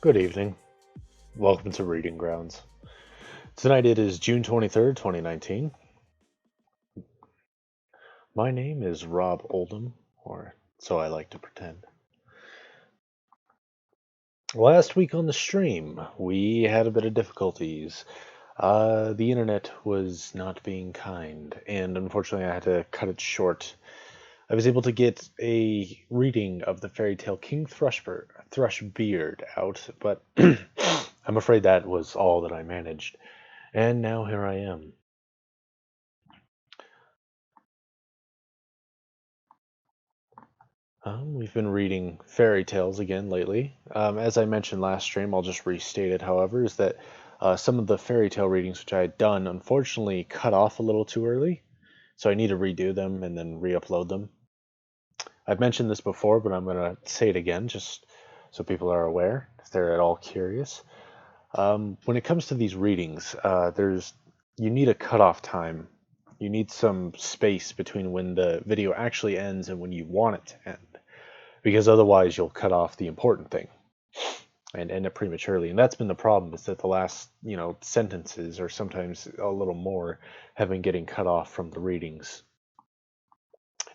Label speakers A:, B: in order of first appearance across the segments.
A: Good evening. Welcome to Reading Grounds. Tonight it is June 23rd, 2019. My name is Rob Oldham, or so I like to pretend. Last week on the stream, we had a bit of difficulties. The internet was not being kind, and unfortunately I had to cut it short. I was able to get a reading of the fairy tale King Thrushbeard out, but I'm afraid that was all that I managed. And now here I am. We've been reading fairy tales again lately. As I mentioned last stream, I'll just restate it, however, is that some of the fairy tale readings which I had done unfortunately cut off a little too early, so I need to redo them and then re-upload them. I've mentioned this before, but I'm going to say it again just so people are aware, if they're at all curious. When it comes to these readings, you need a cutoff time. You need some space between when the video actually ends and when you want it to end, because otherwise you'll cut off the important thing and end it prematurely. And that's been the problem, is that the last, sentences or sometimes a little more have been getting cut off from the readings.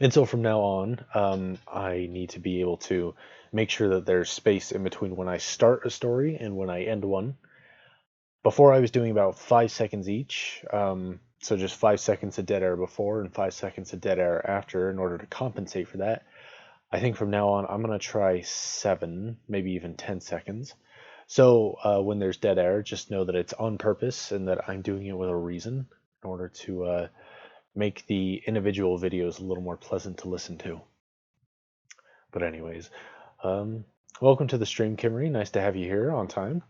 A: And so from now on, I need to be able to make sure that there's space in between when I start a story and when I end one. Before I was doing about 5 seconds each, so just 5 seconds of dead air before and 5 seconds of dead air after in order to compensate for that. I think from now on, I'm going to try 7, maybe even 10 seconds. So when there's dead air, just know that it's on purpose and that I'm doing it with a reason in order to make the individual videos a little more pleasant to listen to. But anyways, welcome to the stream, Kimmery. Nice to have you here on time.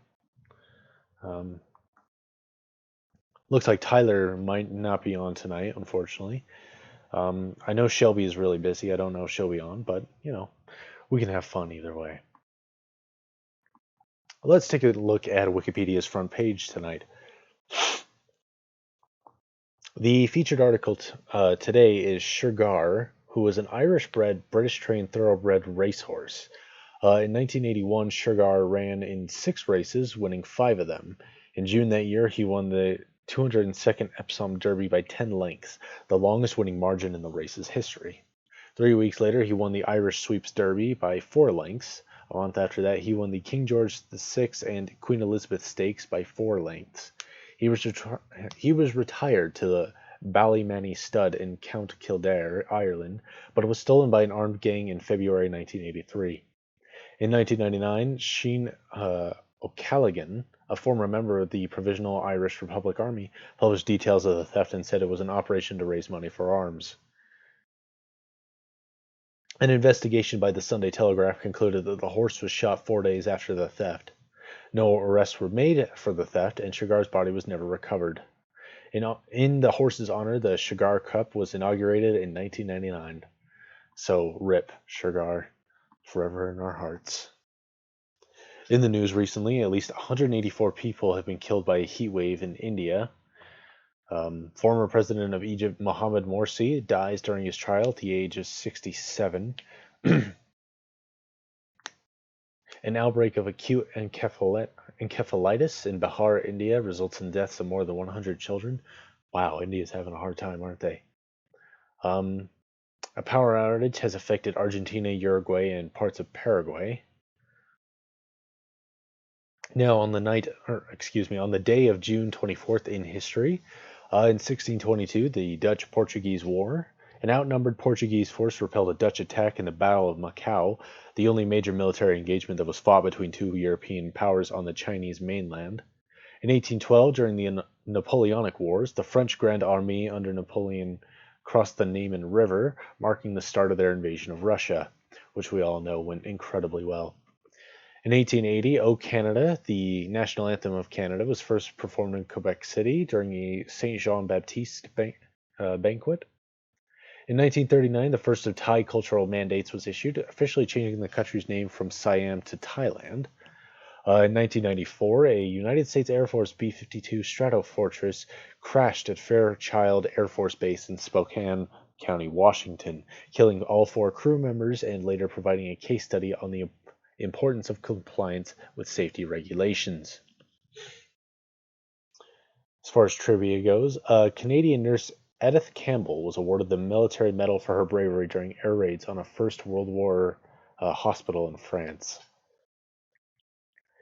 A: Looks like Tyler might not be on tonight, unfortunately. I know Shelby is really busy. I don't know if she'll be on, but, we can have fun either way. Let's take a look at Wikipedia's front page tonight. The featured article today is Shergar, who was an Irish-bred, British-trained thoroughbred racehorse. In 1981, Shergar ran in 6 races, winning 5 of them. In June that year, he won the 202nd Epsom Derby by 10 lengths, the longest winning margin in the race's history. 3 weeks later, he won the Irish Sweeps Derby by 4 lengths. A month after that, he won the King George VI and Queen Elizabeth Stakes by 4 lengths. He was retired to the Ballymanny Stud in Count Kildare, Ireland, but was stolen by an armed gang in February 1983. In 1999, Sheen O'Callaghan, a former member of the Provisional Irish Republic Army, published details of the theft and said it was an operation to raise money for arms. An investigation by the Sunday Telegraph concluded that the horse was shot 4 days after the theft. No arrests were made for the theft, and Shergar's body was never recovered. In the horse's honor, the Shergar Cup was inaugurated in 1999. So, rip, Shergar, forever in our hearts. In the news recently, at least 184 people have been killed by a heat wave in India. Former President of Egypt Mohamed Morsi dies during his trial at the age of 67. An outbreak of acute encephalitis in Bihar, India results in deaths of more than 100 children. Wow, India's having a hard time, aren't they? Um, a power outage has affected Argentina, Uruguay, and parts of Paraguay. Now, on the day of June 24th in history, in 1622, the Dutch-Portuguese War, an outnumbered Portuguese force repelled a Dutch attack in the Battle of Macau, the only major military engagement that was fought between two European powers on the Chinese mainland. In 1812, during the Napoleonic Wars, the French Grand Army under Napoleon crossed the Niemen River, marking the start of their invasion of Russia, which we all know went incredibly well. In 1880, O Canada, the national anthem of Canada, was first performed in Quebec City during a Saint Jean Baptiste banquet. In 1939, the first of Thai cultural mandates was issued, officially changing the country's name from Siam to Thailand. In 1994, a United States Air Force B-52 Stratofortress crashed at Fairchild Air Force Base in Spokane County, Washington, killing all 4 crew members and later providing a case study on the importance of compliance with safety regulations. As far as trivia goes, Canadian nurse Edith Campbell was awarded the Military Medal for her bravery during air raids on a First World War hospital in France.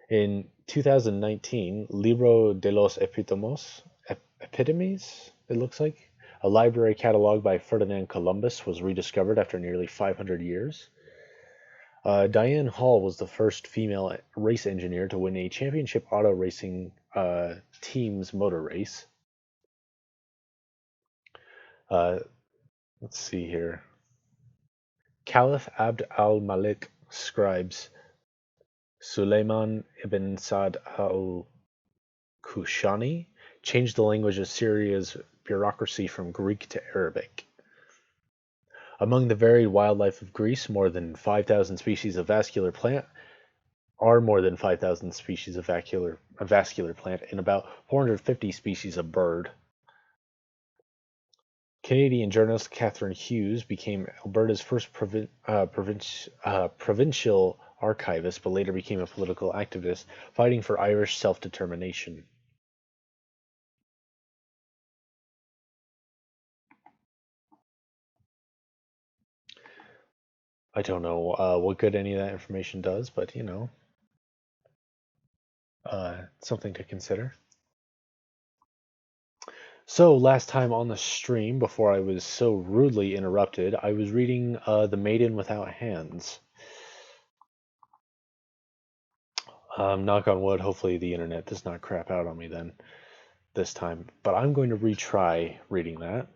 A: In 2019, Libro de los Epítomos, it looks like, a library catalog by Ferdinand Columbus was rediscovered after nearly 500 years. Diane Hall was the first female race engineer to win a championship auto racing team's motor race. Let's see here. Caliph Abd al-Malik scribes Suleiman ibn Sa'd al-Kushani changed the language of Syria's bureaucracy from Greek to Arabic. Among the varied wildlife of Greece, more than 5,000 species of vascular plant and about 450 species of bird. Canadian journalist Catherine Hughes became Alberta's first provincial archivist, but later became a political activist, fighting for Irish self-determination. I don't know what good any of that information does, but something to consider. So last time on the stream, before I was so rudely interrupted, I was reading The Maiden Without Hands. Knock on wood, hopefully the internet does not crap out on me then this time. But I'm going to retry reading that.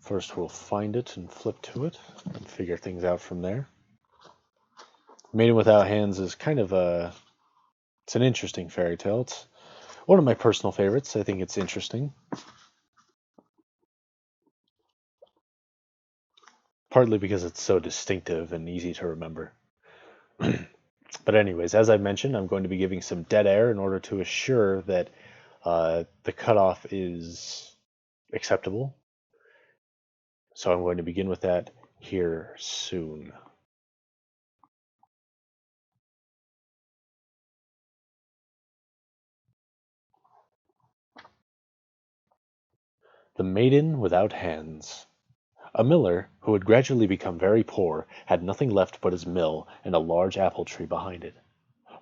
A: First we'll find it and flip to it and figure things out from there. Maiden Without Hands is kind of it's an interesting fairy tale. It's one of my personal favorites. I think it's interesting. Partly because it's so distinctive and easy to remember. But anyways, as I mentioned, I'm going to be giving some dead air in order to assure that the cutoff is acceptable. So I'm going to begin with that here soon. The Maiden Without Hands. A miller, who had gradually become very poor, had nothing left but his mill and a large apple tree behind it.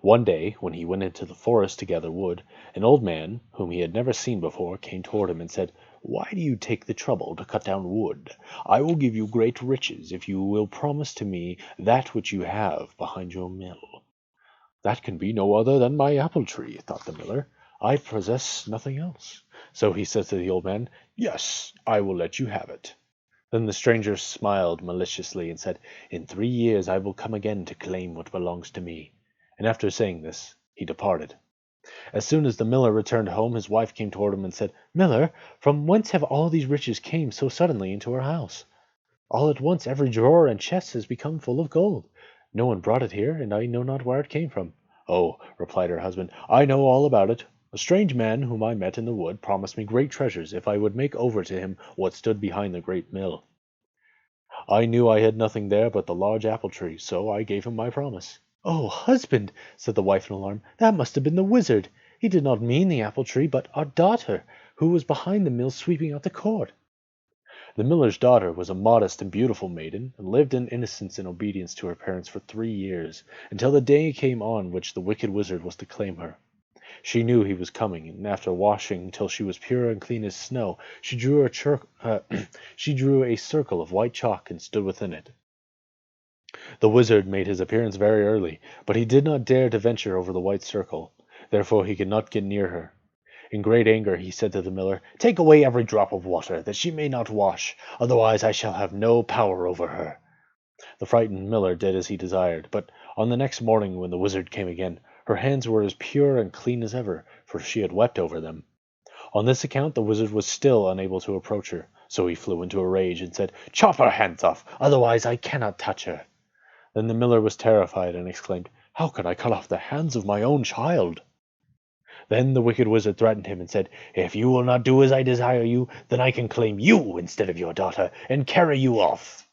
A: One day, when he went into the forest to gather wood, an old man, whom he had never seen before, came toward him and said, "Why do you take the trouble to cut down wood? I will give you great riches if you will promise to me that which you have behind your mill." "That can be no other than my apple tree," thought the miller. "I possess nothing else." So he said to the old man, "Yes, I will let you have it." Then the stranger smiled maliciously and said, "In 3 years I will come again to claim what belongs to me." And after saying this, he departed. As soon as the miller returned home, his wife came toward him and said, "Miller, from whence have all these riches came so suddenly into our house?" All at once every drawer and chest has become full of gold. No one brought it here, and I know not where it came from." "Oh," replied her husband, "I know all about it. A strange man whom I met in the wood promised me great treasures if I would make over to him what stood behind the great mill. I knew I had nothing there but the large apple tree, so I gave him my promise." "Oh, husband," said the wife in alarm, "that must have been the wizard. He did not mean the apple tree, but our daughter, who was behind the mill sweeping out the court." The miller's daughter was a modest and beautiful maiden, and lived in innocence and obedience to her parents for 3 years, until the day came on which the wicked wizard was to claim her. She knew he was coming, and after washing till she was pure and clean as snow, she drew a circle of white chalk and stood within it. The wizard made his appearance very early, but he did not dare to venture over the white circle. Therefore he could not get near her. In great anger he said to the miller, "Take away every drop of water, that she may not wash, otherwise I shall have no power over her." The frightened miller did as he desired, but on the next morning when the wizard came again, her hands were as pure and clean as ever, for she had wept over them. On this account the wizard was still unable to approach her, so he flew into a rage and said, "Chop her hands off, otherwise I cannot touch her." Then the miller was terrified and exclaimed, "How can I cut off the hands of my own child?" Then the wicked wizard threatened him and said, "If you will not do as I desire you, then I can claim you instead of your daughter, and carry you off."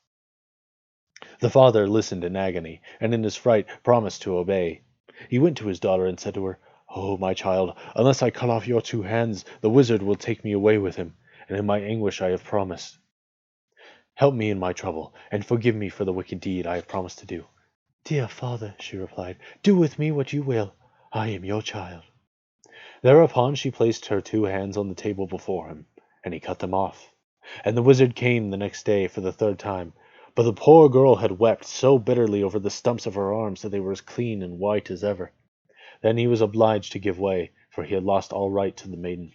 A: The father listened in agony, and in his fright promised to obey. He went to his daughter and said to her, "Oh, my child, unless I cut off your 2 hands, the wizard will take me away with him, and in my anguish I have promised. Help me in my trouble, and forgive me for the wicked deed I have promised to do." "Dear father," she replied, "do with me what you will. I am your child." Thereupon she placed her 2 hands on the table before him, and he cut them off. And the wizard came the next day for the 3rd time, but the poor girl had wept so bitterly over the stumps of her arms that they were as clean and white as ever. Then he was obliged to give way, for he had lost all right to the maiden.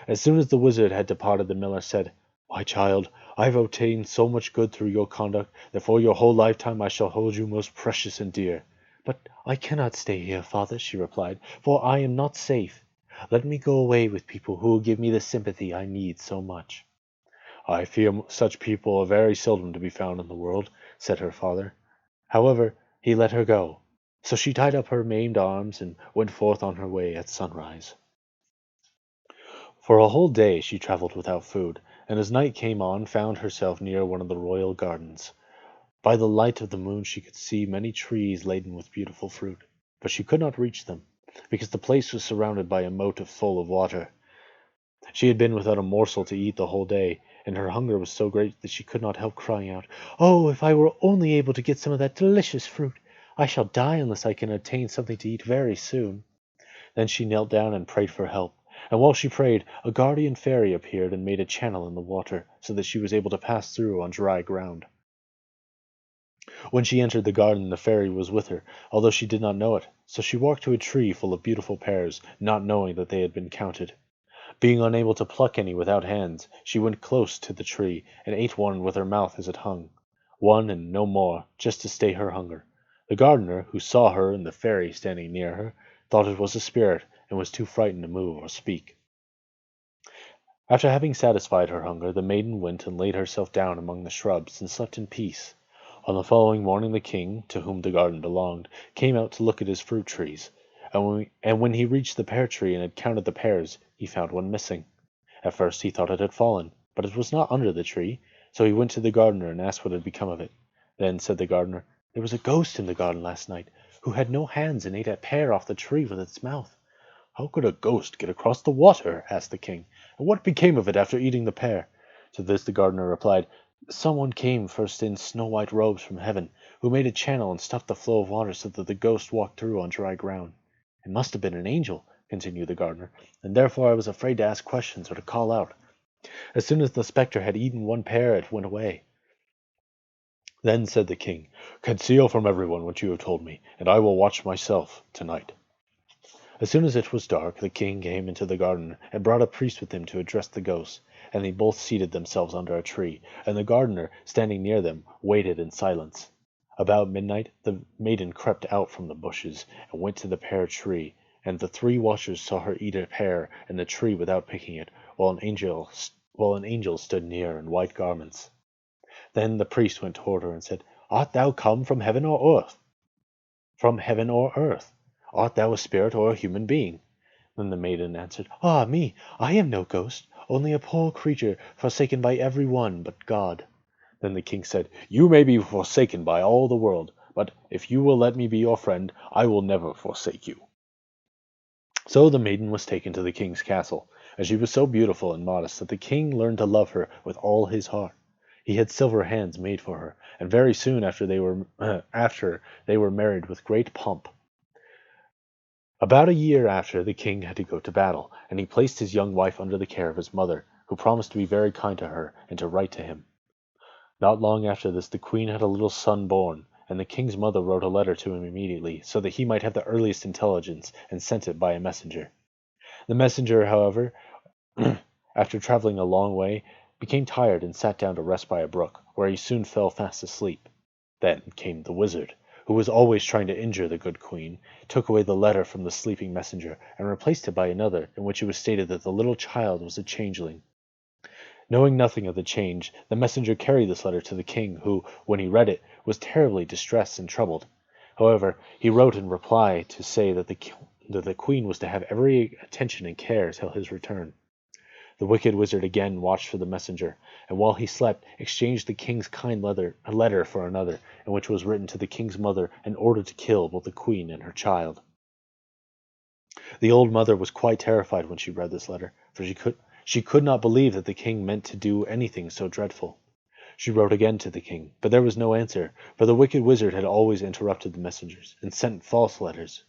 A: As soon as the wizard had departed, the miller said, "My child, I have obtained so much good through your conduct that for your whole lifetime I shall hold you most precious and dear." "But I cannot stay here, father," she replied, "for I am not safe. Let me go away with people who will give me the sympathy I need so much." "I fear such people are very seldom to be found in the world," said her father. However, he let her go. So she tied up her maimed arms and went forth on her way at sunrise. For a whole day she travelled without food, and as night came on found herself near one of the royal gardens. By the light of the moon she could see many trees laden with beautiful fruit, but she could not reach them, because the place was surrounded by a moat full of water. She had been without a morsel to eat the whole day, and her hunger was so great that she could not help crying out, "Oh, if I were only able to get some of that delicious fruit! I shall die unless I can obtain something to eat very soon." Then she knelt down and prayed for help, and while she prayed, a guardian fairy appeared and made a channel in the water, so that she was able to pass through on dry ground. When she entered the garden, the fairy was with her, although she did not know it, so she walked to a tree full of beautiful pears, not knowing that they had been counted. Being unable to pluck any without hands, she went close to the tree, and ate one with her mouth as it hung. One and no more, just to stay her hunger. The gardener, who saw her and the fairy standing near her, thought it was a spirit, and was too frightened to move or speak. After having satisfied her hunger, the maiden went and laid herself down among the shrubs, and slept in peace. On the following morning the king, to whom the garden belonged, came out to look at his fruit trees, and when he reached the pear tree and had counted the pears, he found one missing. At first he thought it had fallen, but it was not under the tree, so he went to the gardener and asked what had become of it. Then said the gardener, "There was a ghost in the garden last night, who had no hands and ate a pear off the tree with its mouth." "How could a ghost get across the water?" asked the king, "and what became of it after eating the pear?" To this the gardener replied, "Someone came first in snow-white robes from heaven, who made a channel and stopped the flow of water so that the ghost walked through on dry ground. It must have been an angel," continued the gardener, "and therefore I was afraid to ask questions or to call out. As soon as the spectre had eaten one pear, it went away." Then said the king, "Conceal from everyone what you have told me, and I will watch myself tonight." As soon as it was dark, the king came into the garden, and brought a priest with him to address the ghost, and they both seated themselves under a tree, and the gardener, standing near them, waited in silence. About midnight the maiden crept out from the bushes, and went to the pear tree, and the 3 watchers saw her eat a pear in the tree without picking it, while an angel stood near in white garments. Then the priest went toward her and said, Art thou come from heaven or earth? From heaven or earth? Art thou a spirit or a human being? Then the maiden answered, Ah me, I am no ghost, only a poor creature forsaken by every one but God. Then the king said, You may be forsaken by all the world, but if you will let me be your friend, I will never forsake you. So the maiden was taken to the king's castle, and she was so beautiful and modest that the king learned to love her with all his heart. He had silver hands made for her, and very soon after they were married with great pomp. About a year after, the king had to go to battle, and he placed his young wife under the care of his mother, who promised to be very kind to her and to write to him. Not long after this, the queen had a little son born, and the king's mother wrote a letter to him immediately, so that he might have the earliest intelligence, and sent it by a messenger. The messenger, however, after traveling a long way, became tired and sat down to rest by a brook, where he soon fell fast asleep. Then came the wizard, who was always trying to injure the good queen, took away the letter from the sleeping messenger, and replaced it by another, in which it was stated that the little child was a changeling. Knowing nothing of the change, the messenger carried this letter to the king, who, when he read it, was terribly distressed and troubled. However, he wrote in reply to say that the queen was to have every attention and care till his return. The wicked wizard again watched for the messenger, and while he slept, exchanged the king's letter for another, in which was written to the king's mother an order to kill both the queen and her child. The old mother was quite terrified when she read this letter, for she could not believe that the king meant to do anything so dreadful. She wrote again to the king, but there was no answer, for the wicked wizard had always interrupted the messengers, and sent false letters.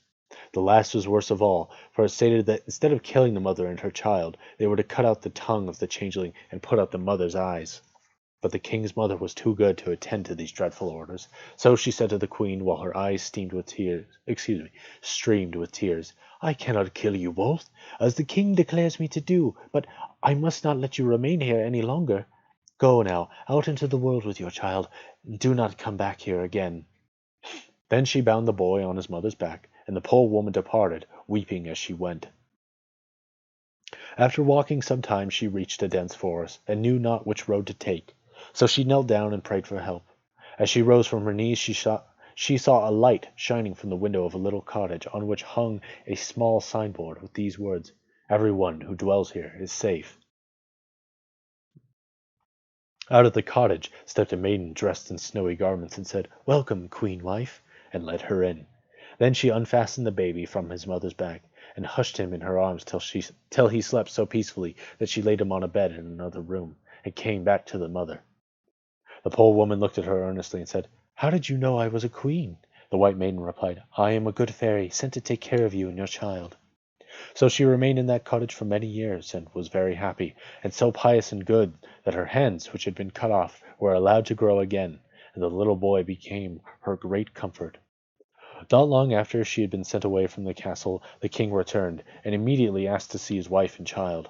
A: The last was worst of all, for it stated that instead of killing the mother and her child, they were to cut out the tongue of the changeling and put out the mother's eyes. But the king's mother was too good to attend to these dreadful orders, so she said to the queen, while her eyes streamed with tears, I cannot kill you both, as the king declares me to do, but I must not let you remain here any longer. Go now, out into the world with your child, and do not come back here again. Then she bound the boy on his mother's back, and the poor woman departed, weeping as she went. After walking some time, she reached a dense forest, and knew not which road to take. So she knelt down and prayed for help. As she rose from her knees, she saw a light shining from the window of a little cottage, on which hung a small signboard with these words, Everyone who dwells here is safe. Out of the cottage stepped a maiden dressed in snowy garments, and said, Welcome, queen wife, and led her in. Then she unfastened the baby from his mother's back, and hushed him in her arms till he slept so peacefully that she laid him on a bed in another room, and came back to the mother. The poor woman looked at her earnestly, and said, How did you know I was a queen? The white maiden replied, I am a good fairy, sent to take care of you and your child. So she remained in that cottage for many years, and was very happy, and so pious and good that her hands, which had been cut off, were allowed to grow again, and the little boy became her great comfort. Not long after she had been sent away from the castle, the king returned, and immediately asked to see his wife and child.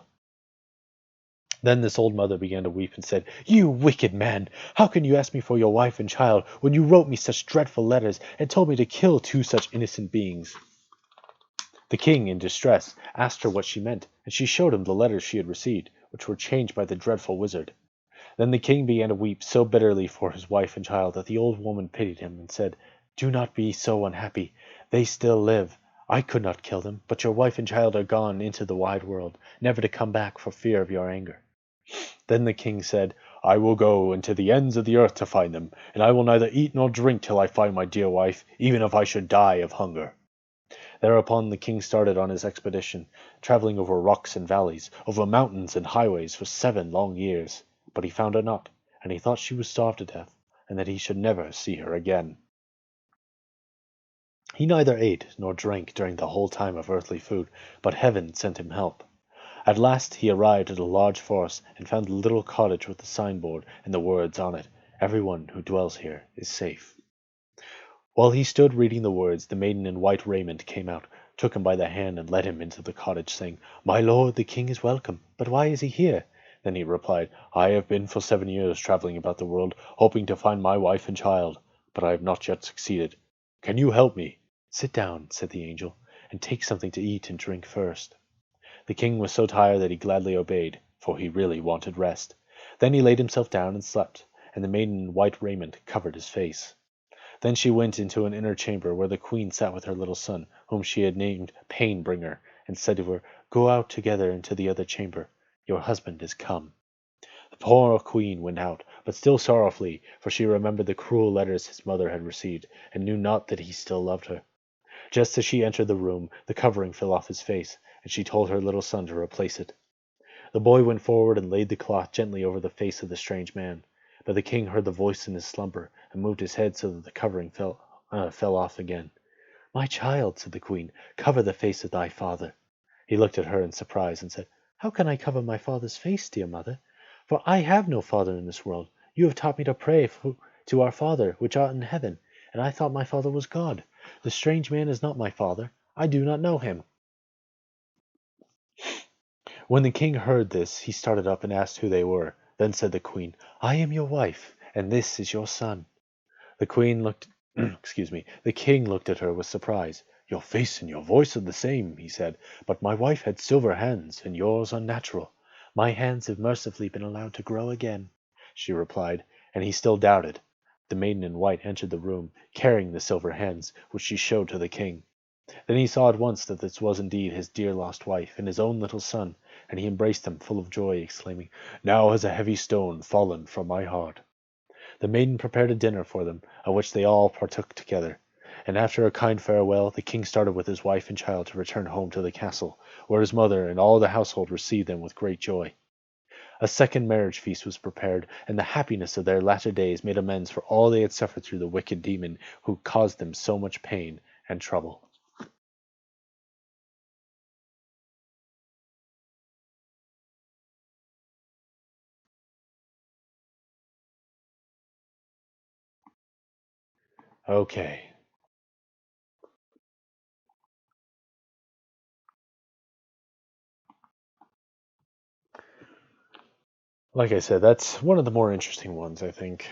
A: Then this old mother began to weep, and said, You wicked man! How can you ask me for your wife and child, when you wrote me such dreadful letters, and told me to kill two such innocent beings? The king, in distress, asked her what she meant, and she showed him the letters she had received, which were changed by the dreadful wizard. Then the king began to weep so bitterly for his wife and child that the old woman pitied him, and said, Do not be so unhappy. They still live. I could not kill them, but your wife and child are gone into the wide world, never to come back for fear of your anger. Then the king said, I will go into the ends of the earth to find them, and I will neither eat nor drink till I find my dear wife, even if I should die of hunger. Thereupon the king started on his expedition, traveling over rocks and valleys, over mountains and highways for 7 long years. But he found her not, and he thought she was starved to death, and that he should never see her again. He neither ate nor drank during the whole time of earthly food, but heaven sent him help. At last he arrived at a large forest, and found the little cottage with the signboard and the words on it, Everyone who dwells here is safe. While he stood reading the words, the maiden in white raiment came out, took him by the hand, and led him into the cottage, saying, My lord, the king is welcome, but why is he here? Then he replied, I have been for 7 years traveling about the world, hoping to find my wife and child, but I have not yet succeeded. Can you help me? Sit down, said the angel, and take something to eat and drink first. The king was so tired that he gladly obeyed, for he really wanted rest. Then he laid himself down and slept, and the maiden in white raiment covered his face. Then she went into an inner chamber where the queen sat with her little son, whom she had named Pain Bringer, and said to her, "Go out together into the other chamber. Your husband is come." The poor queen went out, but still sorrowfully, for she remembered the cruel letters his mother had received, and knew not that he still loved her. Just as she entered the room, the covering fell off his face, and she told her little son to replace it. The boy went forward and laid the cloth gently over the face of the strange man. But the king heard the voice in his slumber, and moved his head so that the covering fell off again. "My child," said the queen, "cover the face of thy father." He looked at her in surprise, and said, "How can I cover my father's face, dear mother? For I have no father in this world. You have taught me to pray to our Father which art in heaven, and I thought my father was God. The strange man is not my father. I do not know him." When the king heard this, he started up and asked who they were. Then said the queen, "I am your wife, and this is your son." The queen looked, the king looked at her with surprise. "Your face and your voice are the same," he said, "but my wife had silver hands, and yours are natural. My hands have mercifully been allowed to grow again," she replied, and he still doubted. The maiden in white entered the room, carrying the silver hands, which she showed to the king. Then he saw at once that this was indeed his dear lost wife, and his own little son, and he embraced them full of joy, exclaiming, "Now has a heavy stone fallen from my heart." The maiden prepared a dinner for them, of which they all partook together, and after a kind farewell, the king started with his wife and child to return home to the castle, where his mother and all the household received them with great joy. A second marriage feast was prepared, and the happiness of their latter days made amends for all they had suffered through the wicked demon who caused them so much pain and trouble. Okay. Like I said, that's one of the more interesting ones, I think.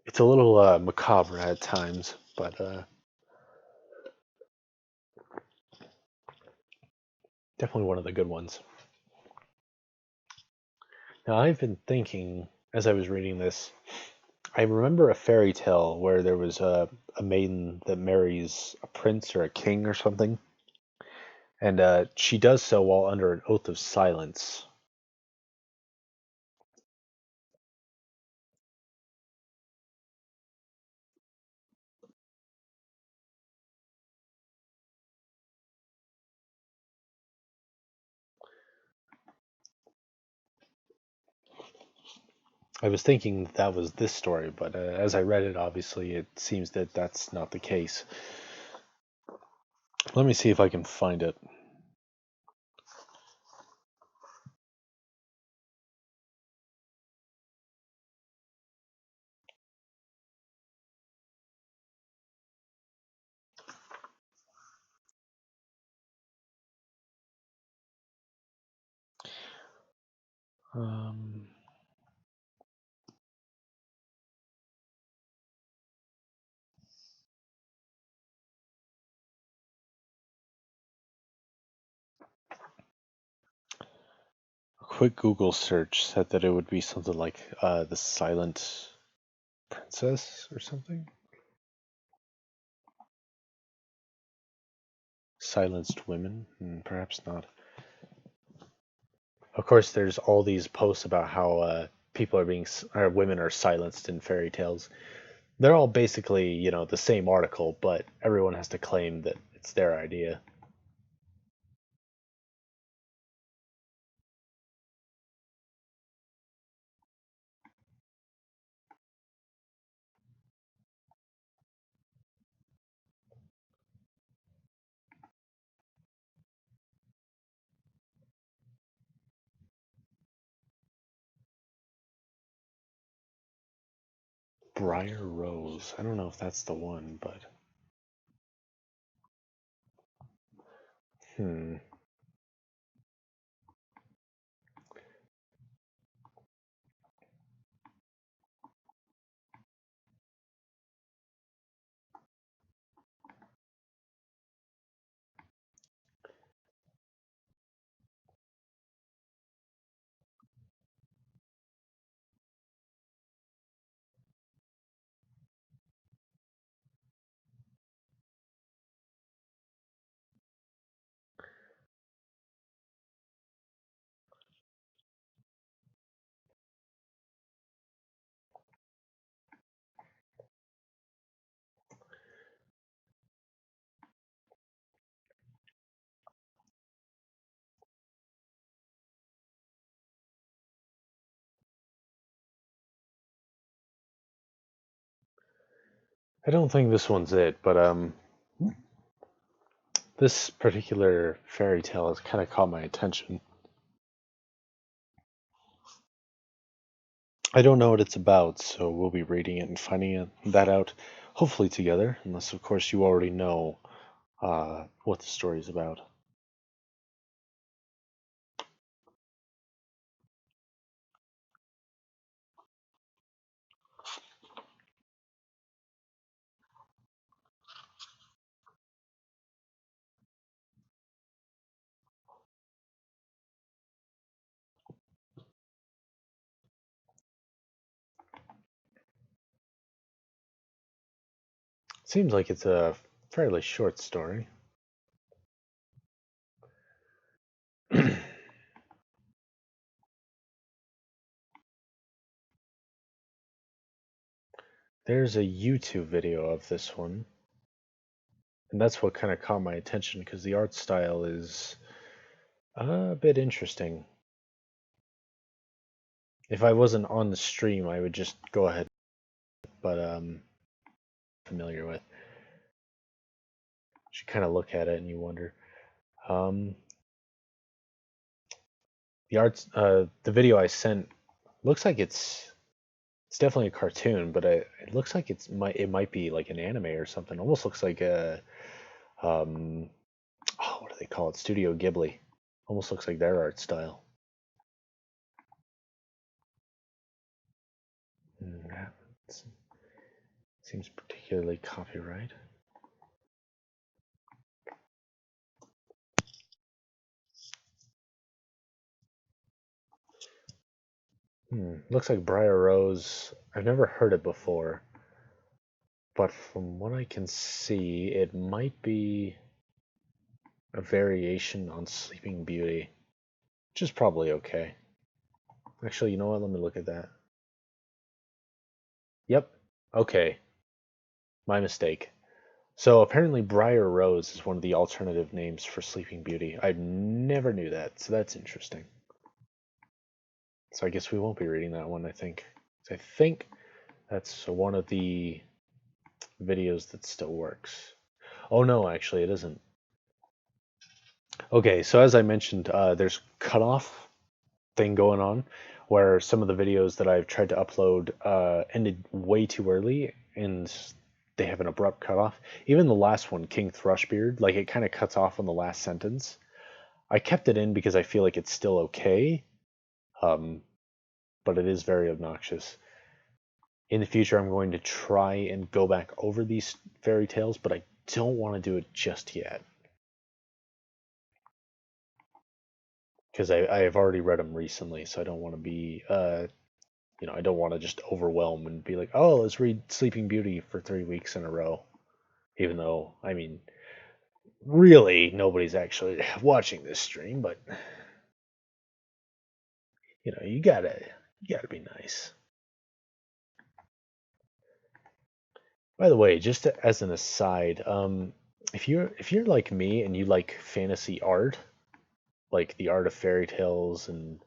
A: It's a little macabre at times, but definitely one of the good ones. Now, I've been thinking as I was reading this, I remember a fairy tale where there was a maiden that marries a prince or a king or something, and she does so while under an oath of silence. I was thinking that was this story, but as I read it, obviously it seems that that's not the case. Let me see if I can find it. Um, a quick Google search said that it would be something like the Silent Princess or something. Silenced women? Perhaps not. Of course, there's all these posts about how people are or women are silenced in fairy tales. They're all basically, the same article, but everyone has to claim that it's their idea. Briar Rose. I don't know if that's the one, but hmm. I don't think this one's it, but this particular fairy tale has kind of caught my attention. I don't know what it's about, so we'll be reading it and finding that out, hopefully together, unless, of course, you already know what the story is about. Seems like it's a fairly short story. There's a YouTube video of this one, and that's what kind of caught my attention because the art style is a bit interesting. If I wasn't on the stream, I would just go ahead, but familiar with. You kind of look at it and you wonder. Um, the video I sent looks like it's definitely a cartoon, but it looks like it might be like an anime or something. Almost looks like a um, oh, what do they call it? Studio Ghibli. Almost looks like their art style. That seems particularly copyright. Looks like Briar Rose. I've never heard it before, but from what I can see, it might be a variation on Sleeping Beauty, which is probably okay. Actually, you know what? Let me look at that. Yep. Okay. My mistake. So apparently Briar Rose is one of the alternative names for Sleeping Beauty. I never knew that, so that's interesting. So I guess we won't be reading that one, I think. I think that's one of the videos that still works. Oh no, actually it isn't. Okay, so as I mentioned, there's cutoff thing going on where some of the videos that I've tried to upload ended way too early and they have an abrupt cutoff. Even the last one, King Thrushbeard, like it kind of cuts off on the last sentence. I kept it in because I feel like it's still okay, um, but it is very obnoxious. In the future, I'm going to try and go back over these fairy tales, but I don't want to do it just yet because I have already read them recently, so I don't want to be I don't want to just overwhelm and be like, oh, let's read Sleeping Beauty for 3 weeks in a row. Even though, I mean, really, nobody's actually watching this stream, but you gotta be nice. By the way, just as an aside, if you're like me and you like fantasy art, like the art of fairy tales and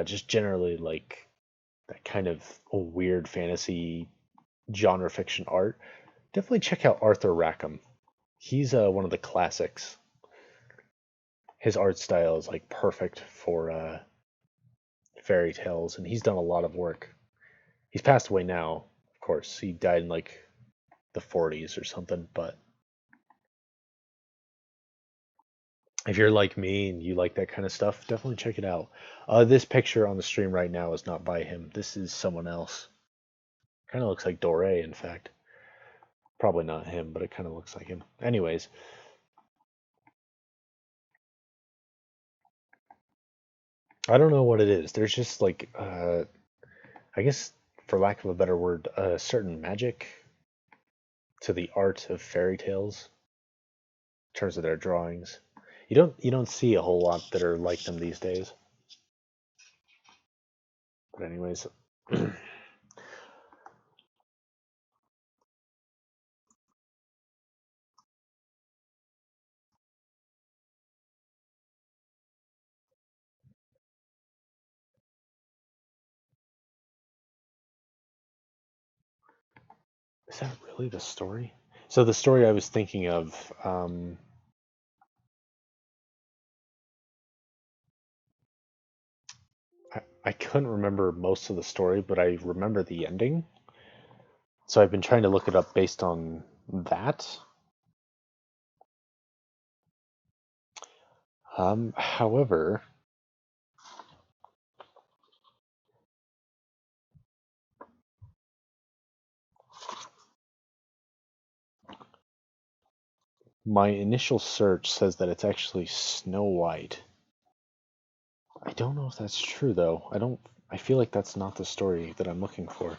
A: just generally like that kind of weird fantasy genre fiction art, definitely check out Arthur Rackham. He's one of the classics. His art style is like perfect for fairy tales, and he's done a lot of work. He's passed away now, of course. He died in like the 40s or something, but if you're like me and you like that kind of stuff, definitely check it out. This picture on the stream right now is not by him. This is someone else. Kind of looks like Doré, in fact. Probably not him, but it kind of looks like him. Anyways, I don't know what it is. There's just like, I guess, for lack of a better word, a certain magic to the art of fairy tales in terms of their drawings. You don't see a whole lot that are like them these days. But anyways, Is that really the story? So the story I was thinking of, I couldn't remember most of the story, but I remember the ending. So I've been trying to look it up based on that. However, my initial search says that it's actually Snow White. I don't know if that's true though. I feel like that's not the story that I'm looking for.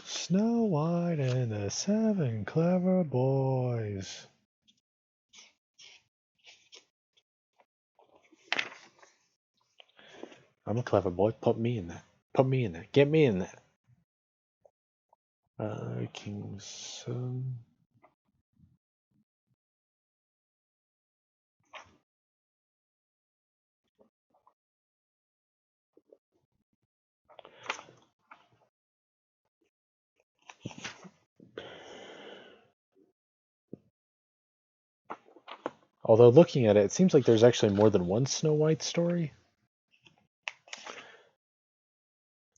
A: Snow White and the Seven Clever Boys. I'm a clever boy. Put me in that. Put me in that. Get me in that. King's son. Although looking at it, it seems like there's actually more than one Snow White story.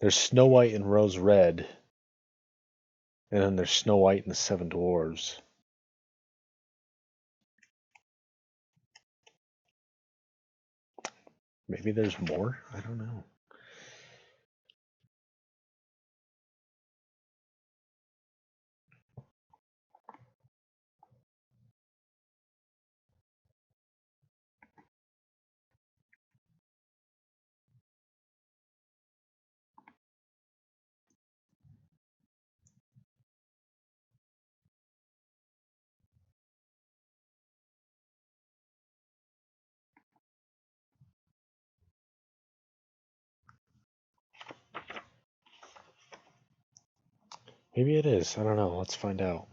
A: There's Snow White and Rose Red, and then there's Snow White and the Seven Dwarves. Maybe there's more? I don't know. Maybe it is. I don't know. Let's find out.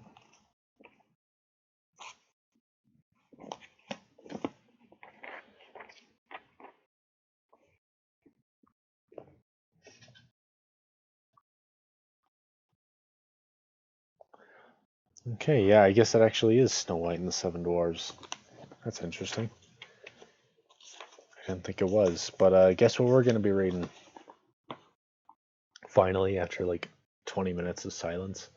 A: Okay, yeah, I guess it actually is Snow White and the Seven Dwarves. That's interesting. I didn't think it was, but guess what we're going to be reading? Finally, after like 20 minutes of silence.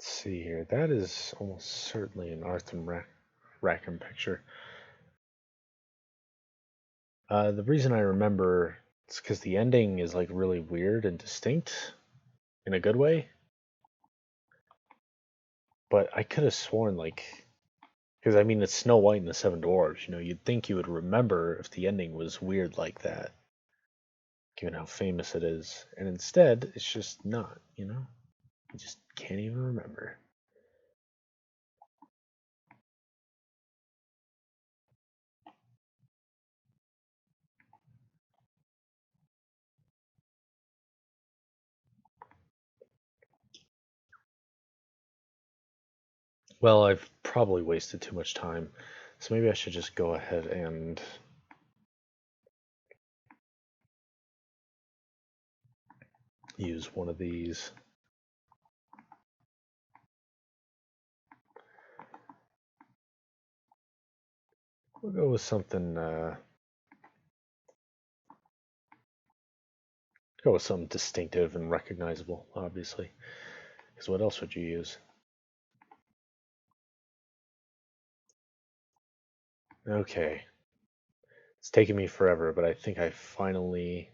A: Let's see here. That is almost certainly an Arthur Rackham picture. The reason I remember it's because the ending is like really weird and distinct in a good way. But I could have sworn like, because I mean it's Snow White and the Seven Dwarfs. You know, you'd think you would remember if the ending was weird like that, given how famous it is. And instead, it's just not. You know, you just can't even remember. Well, I've probably wasted too much time, so maybe I should just go ahead and use one of these. We'll go with something. Go with something distinctive and recognizable, obviously. Because what else would you use? Okay. It's taken me forever, but I think I finally.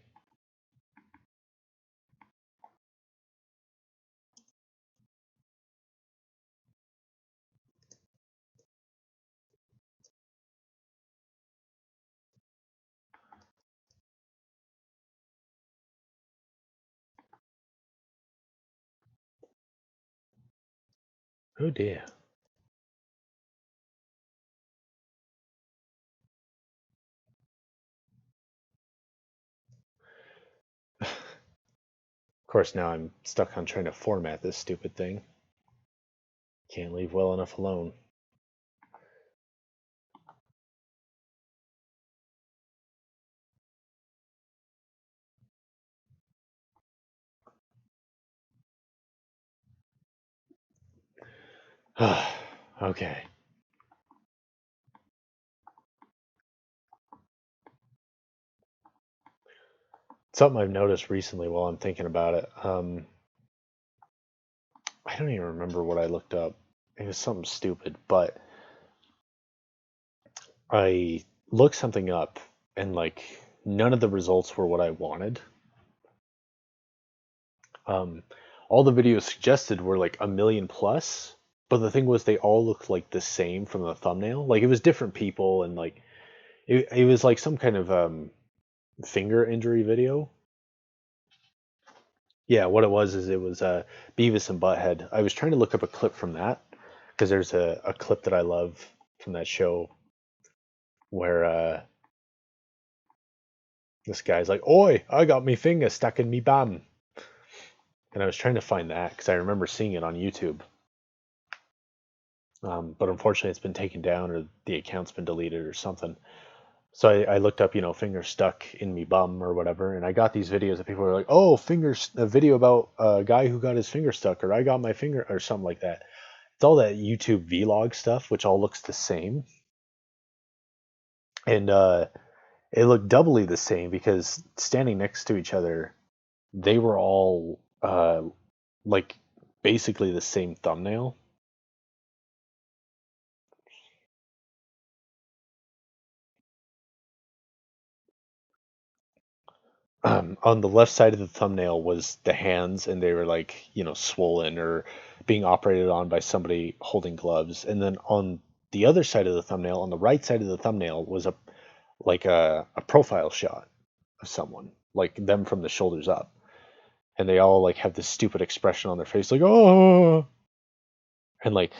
A: Oh dear. Of course, now I'm stuck on trying to format this stupid thing. Can't leave well enough alone. Okay. Something I've noticed recently while I'm thinking about it. I don't even remember what I looked up. It was something stupid, but I looked something up and like none of the results were what I wanted. Um, all the videos suggested were like a million plus, but the thing was they all looked like the same from the thumbnail. Like it was different people and like it was like some kind of finger injury video. Yeah, what it was is it was Beavis and Butthead. I was trying to look up a clip from that because there's a clip that I love from that show where this guy's like, "Oi, I got me finger stuck in me bum," and I was trying to find that because I remember seeing it on YouTube. But unfortunately, it's been taken down or the account's been deleted or something. So I looked up, finger stuck in me bum or whatever, and I got these videos that people were like, "Oh, fingers," a video about a guy who got his finger stuck, or I got my finger, or something like that. It's all that YouTube vlog stuff, which all looks the same, and it looked doubly the same because standing next to each other, they were all like basically the same thumbnail. On the left side of the thumbnail was the hands, and they were like, swollen or being operated on by somebody holding gloves. And then on the other side of the thumbnail, on the right side of the thumbnail, was a profile shot of someone, like them from the shoulders up. And they all like have this stupid expression on their face, like, "Oh," and like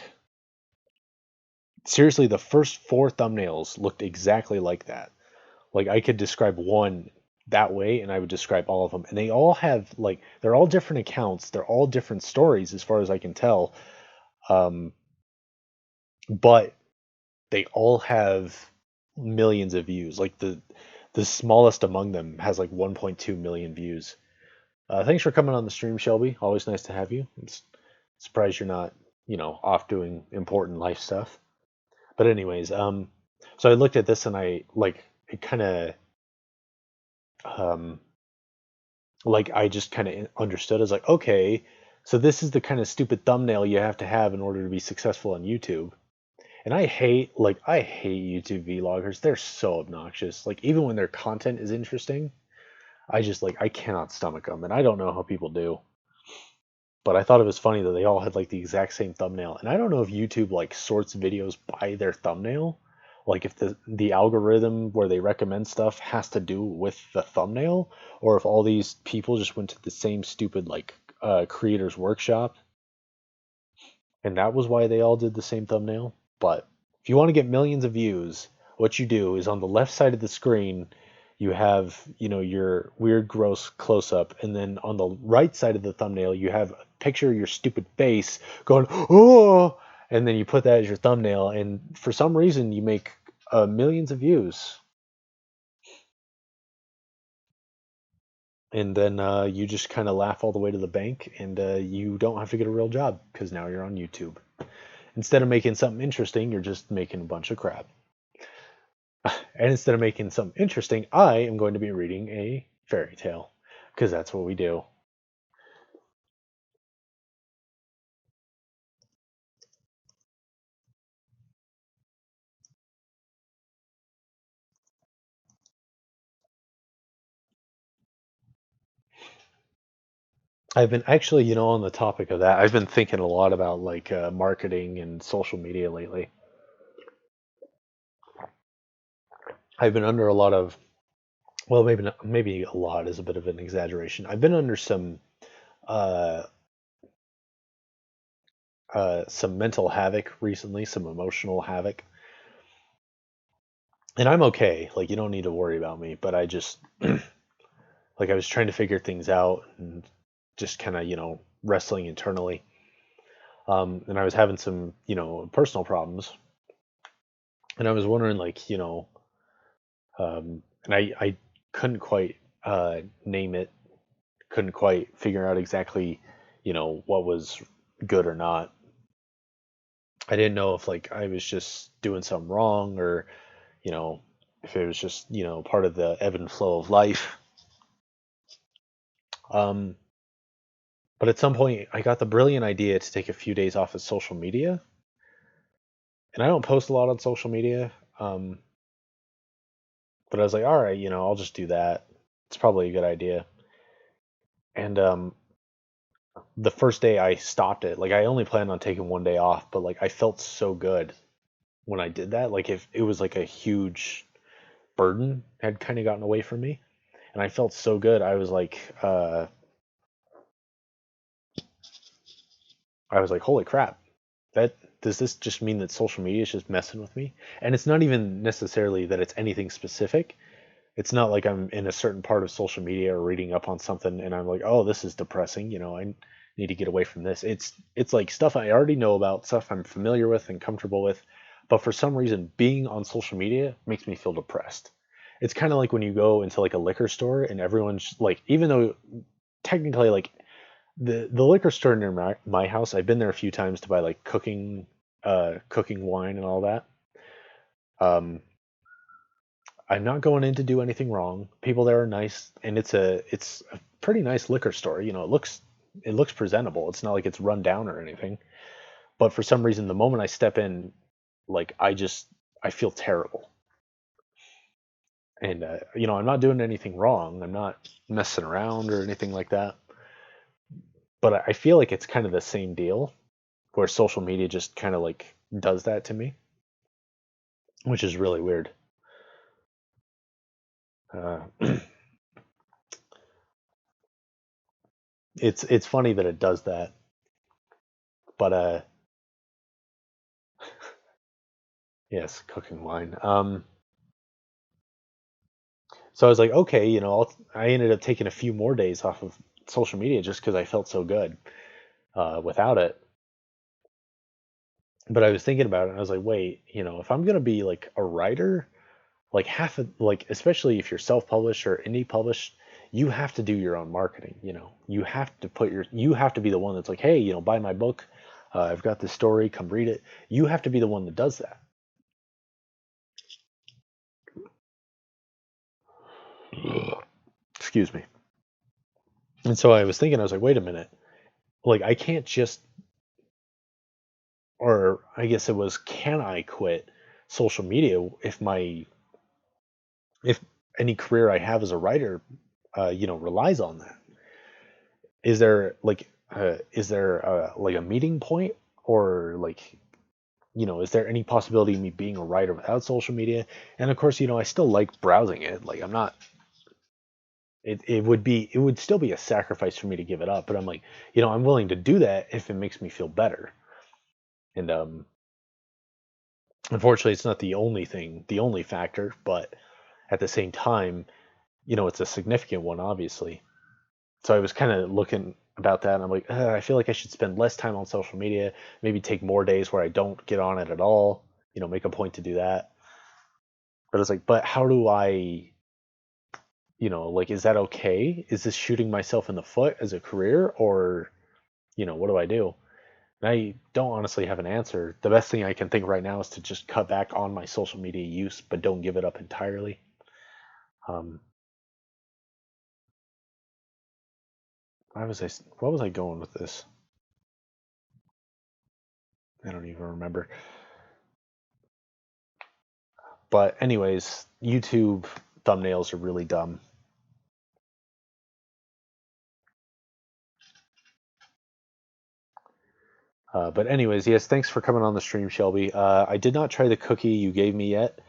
A: seriously, the first four thumbnails looked exactly like that. Like I could describe one that way and I would describe all of them. And they all have like they're all different accounts. They're all different stories as far as I can tell. Um, but they all have millions of views. Like the smallest among them has like 1.2 million views. Thanks for coming on the stream, Shelby. Always nice to have you. Surprised you're not, off doing important life stuff. But anyways, so I looked at this and I like it kind of um like I just kind of understood as like, okay, so this is the kind of stupid thumbnail you have to have in order to be successful on YouTube. And I hate YouTube vloggers. They're so obnoxious. Like even when their content is interesting, I cannot stomach them, and I don't know how people do. But I thought it was funny that they all had like the exact same thumbnail. And I don't know if YouTube like sorts videos by their thumbnail. Like if the algorithm where they recommend stuff has to do with the thumbnail, or if all these people just went to the same stupid like creators workshop and that was why they all did the same thumbnail. But if you want to get millions of views, what you do is on the left side of the screen, you have, your weird, gross close up. And then on the right side of the thumbnail, you have a picture of your stupid face going, "Oh," and then you put that as your thumbnail. And for some reason, you make millions of views. And then you just kind of laugh all the way to the bank, and you don't have to get a real job because now you're on YouTube. Instead of making something interesting, you're just making a bunch of crap. And instead of making something interesting, I am going to be reading a fairy tale because that's what we do. I've been actually, on the topic of that, I've been thinking a lot about like marketing and social media lately. I've been under a lot of, well, maybe not, maybe a lot is a bit of an exaggeration. I've been under uh, some mental havoc recently, some emotional havoc, and I'm okay. Like, you don't need to worry about me, but I just, like, I was trying to figure things out and just kind of, wrestling internally. And I was having some, personal problems, and I was wondering, like, and I couldn't quite name it, couldn't quite figure out exactly, what was good or not. I didn't know if like I was just doing something wrong, or you know, if it was just, part of the ebb and flow of life. Um, but at some point, I got the brilliant idea to take a few days off of social media, and I don't post a lot on social media. Um, but I was like, all right, I'll just do that. It's probably a good idea. And the first day I stopped it, like I only planned on taking one day off, but like I felt so good when I did that. Like if it was like a huge burden had kind of gotten away from me, and I felt so good. I was like, holy crap, that does this just mean that social media is just messing with me? And it's not even necessarily that it's anything specific. It's not like I'm in a certain part of social media or reading up on something and I'm like, oh, this is depressing. I need to get away from this. It's like stuff I already know about, stuff I'm familiar with and comfortable with. But for some reason, being on social media makes me feel depressed. It's kind of like when you go into like a liquor store and everyone's like, even though technically like the liquor store near my house, I've been there a few times to buy like cooking wine and all that. Um, I'm not going in to do anything wrong. People there are nice, and it's a pretty nice liquor store. It looks presentable. It's not like it's run down or anything. But for some reason, the moment I step in, like I feel terrible. And I'm not doing anything wrong. I'm not messing around or anything like that. But I feel like it's kind of the same deal, where social media just kind of like does that to me, which is really weird. Uh, it's funny that it does that, but yes, cooking wine. So I was like, okay, I ended up taking a few more days off of social media just because I felt so good without it. But I was thinking about it, and I was like, wait, if I'm gonna be like a writer, like half of like, especially if you're self-published or indie published, you have to do your own marketing. You have to be the one that's like, hey, buy my book. I've got this story, come read it. You have to be the one that does that. Excuse me. And so I was thinking, I was like, wait a minute, like I can't just, or I guess it was, can I quit social media if any career I have as a writer, relies on that? Is there like a meeting point, or like, is there any possibility of me being a writer without social media? And of course, I still like browsing it. Like I'm not. It would still be a sacrifice for me to give it up, but I'm like, I'm willing to do that if it makes me feel better. And unfortunately, it's not the only factor, but at the same time, it's a significant one, obviously. So I was kind of looking about that, and I'm like, I feel like I should spend less time on social media, maybe take more days where I don't get on it at all, make a point to do that. But it's like, but how do I, like, is that okay? Is this shooting myself in the foot as a career, or, what do I do? And I don't honestly have an answer. The best thing I can think right now is to just cut back on my social media use, but don't give it up entirely. Um, what was I going with this? I don't even remember. But anyways, YouTube thumbnails are really dumb. But anyways, yes, thanks for coming on the stream, Shelby. I did not try the cookie you gave me yet.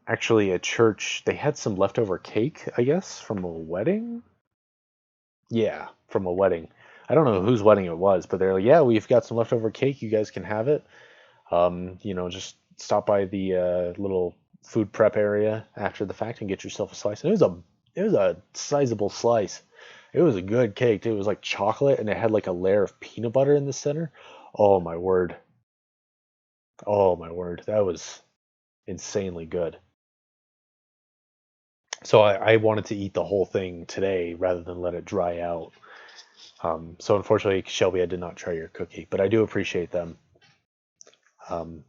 A: Actually, at church, they had some leftover cake, I guess, from a wedding. Yeah, from a wedding. I don't know whose wedding it was, but they're like, yeah, we've got some leftover cake. You guys can have it. Just stop by the little food prep area after the fact and get yourself a slice. And it was a sizable slice. It was a good cake too. It was like chocolate and it had like a layer of peanut butter in the center. Oh my word. Oh my word. That was insanely good. So I wanted to eat the whole thing today rather than let it dry out. So unfortunately, Shelby, I did not try your cookie, but I do appreciate them. Um,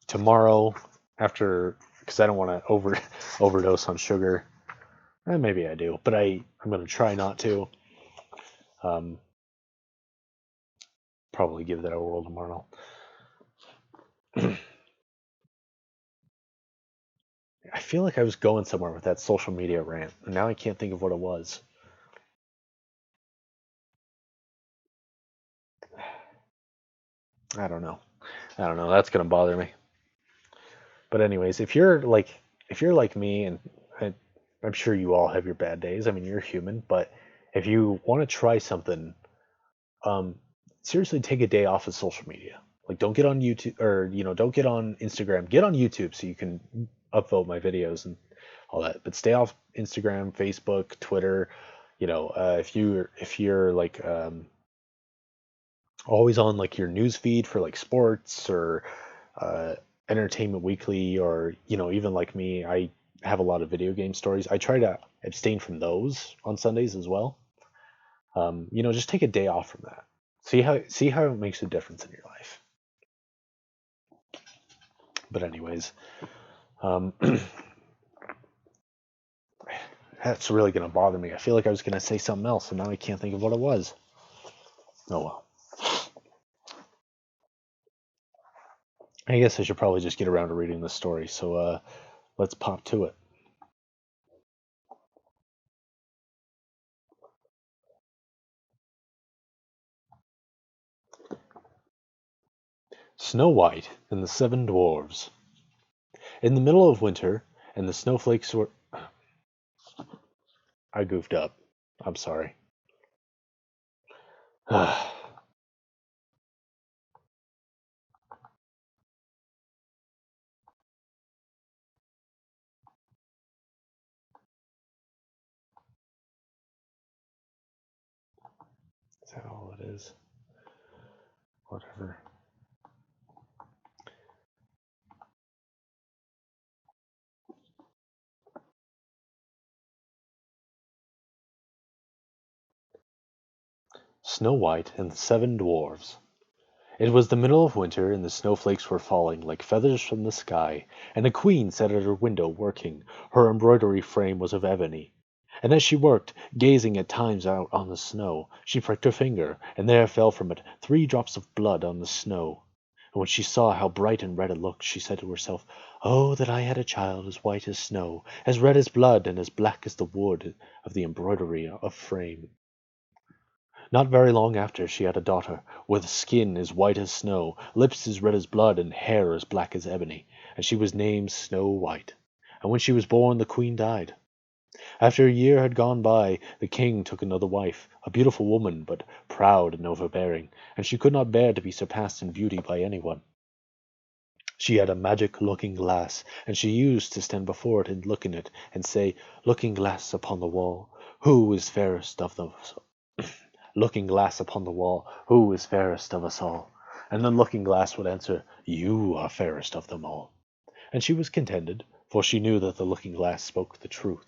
A: Tomorrow, after, because I don't want to overdose on sugar. Maybe I do, but I'm gonna try not to. Um, Probably give that a whirl tomorrow. I feel like I was going somewhere with that social media rant, and now I can't think of what it was. I don't know. I don't know. That's gonna bother me. But anyways, if you're like me, and I, I'm sure you all have your bad days. I mean, you're human, but if you want to try something, um, seriously, take a day off of social media. Like, don't get on YouTube, or don't get on Instagram. Get on YouTube so you can upvote my videos and all that. But stay off Instagram, Facebook, Twitter. If you're like always on like your news feed for like sports or uh, Entertainment Weekly, or even like me, I have a lot of video game stories. I try to abstain from those on Sundays as well. Just take a day off from that. See how it makes a difference in your life. But anyways, um, that's really gonna bother me. I feel like I was gonna say something else, and now I can't think of what it was. Oh well. I guess I should probably just get around to reading the story. So let's pop to it. Snow White and the Seven Dwarves. In the middle of winter, and the snowflakes were. I goofed up. I'm sorry. Is that all it is? Whatever. Snow White and the Seven Dwarves. It was the middle of winter, and the snowflakes were falling like feathers from the sky, and the queen sat at her window working. Her embroidery frame was of ebony. And as she worked, gazing at times out on the snow, she pricked her finger, and there fell from it 3 drops of blood on the snow. And when she saw how bright and red it looked, she said to herself, "Oh, that I had a child as white as snow, as red as blood, and as black as the wood of the embroidery of frame." Not very long after, she had a daughter, with skin as white as snow, lips as red as blood, and hair as black as ebony, and she was named Snow White. And when she was born, the queen died. After a year had gone by, the king took another wife, a beautiful woman, but proud and overbearing, and she could not bear to be surpassed in beauty by anyone. She had a magic looking glass, and she used to stand before it and look in it, and say, "Looking glass upon the wall, who is fairest of them?" Looking glass upon the wall, who is fairest of us all? And the looking glass would answer, "You are fairest of them all." And she was contented, for she knew that the looking glass spoke the truth.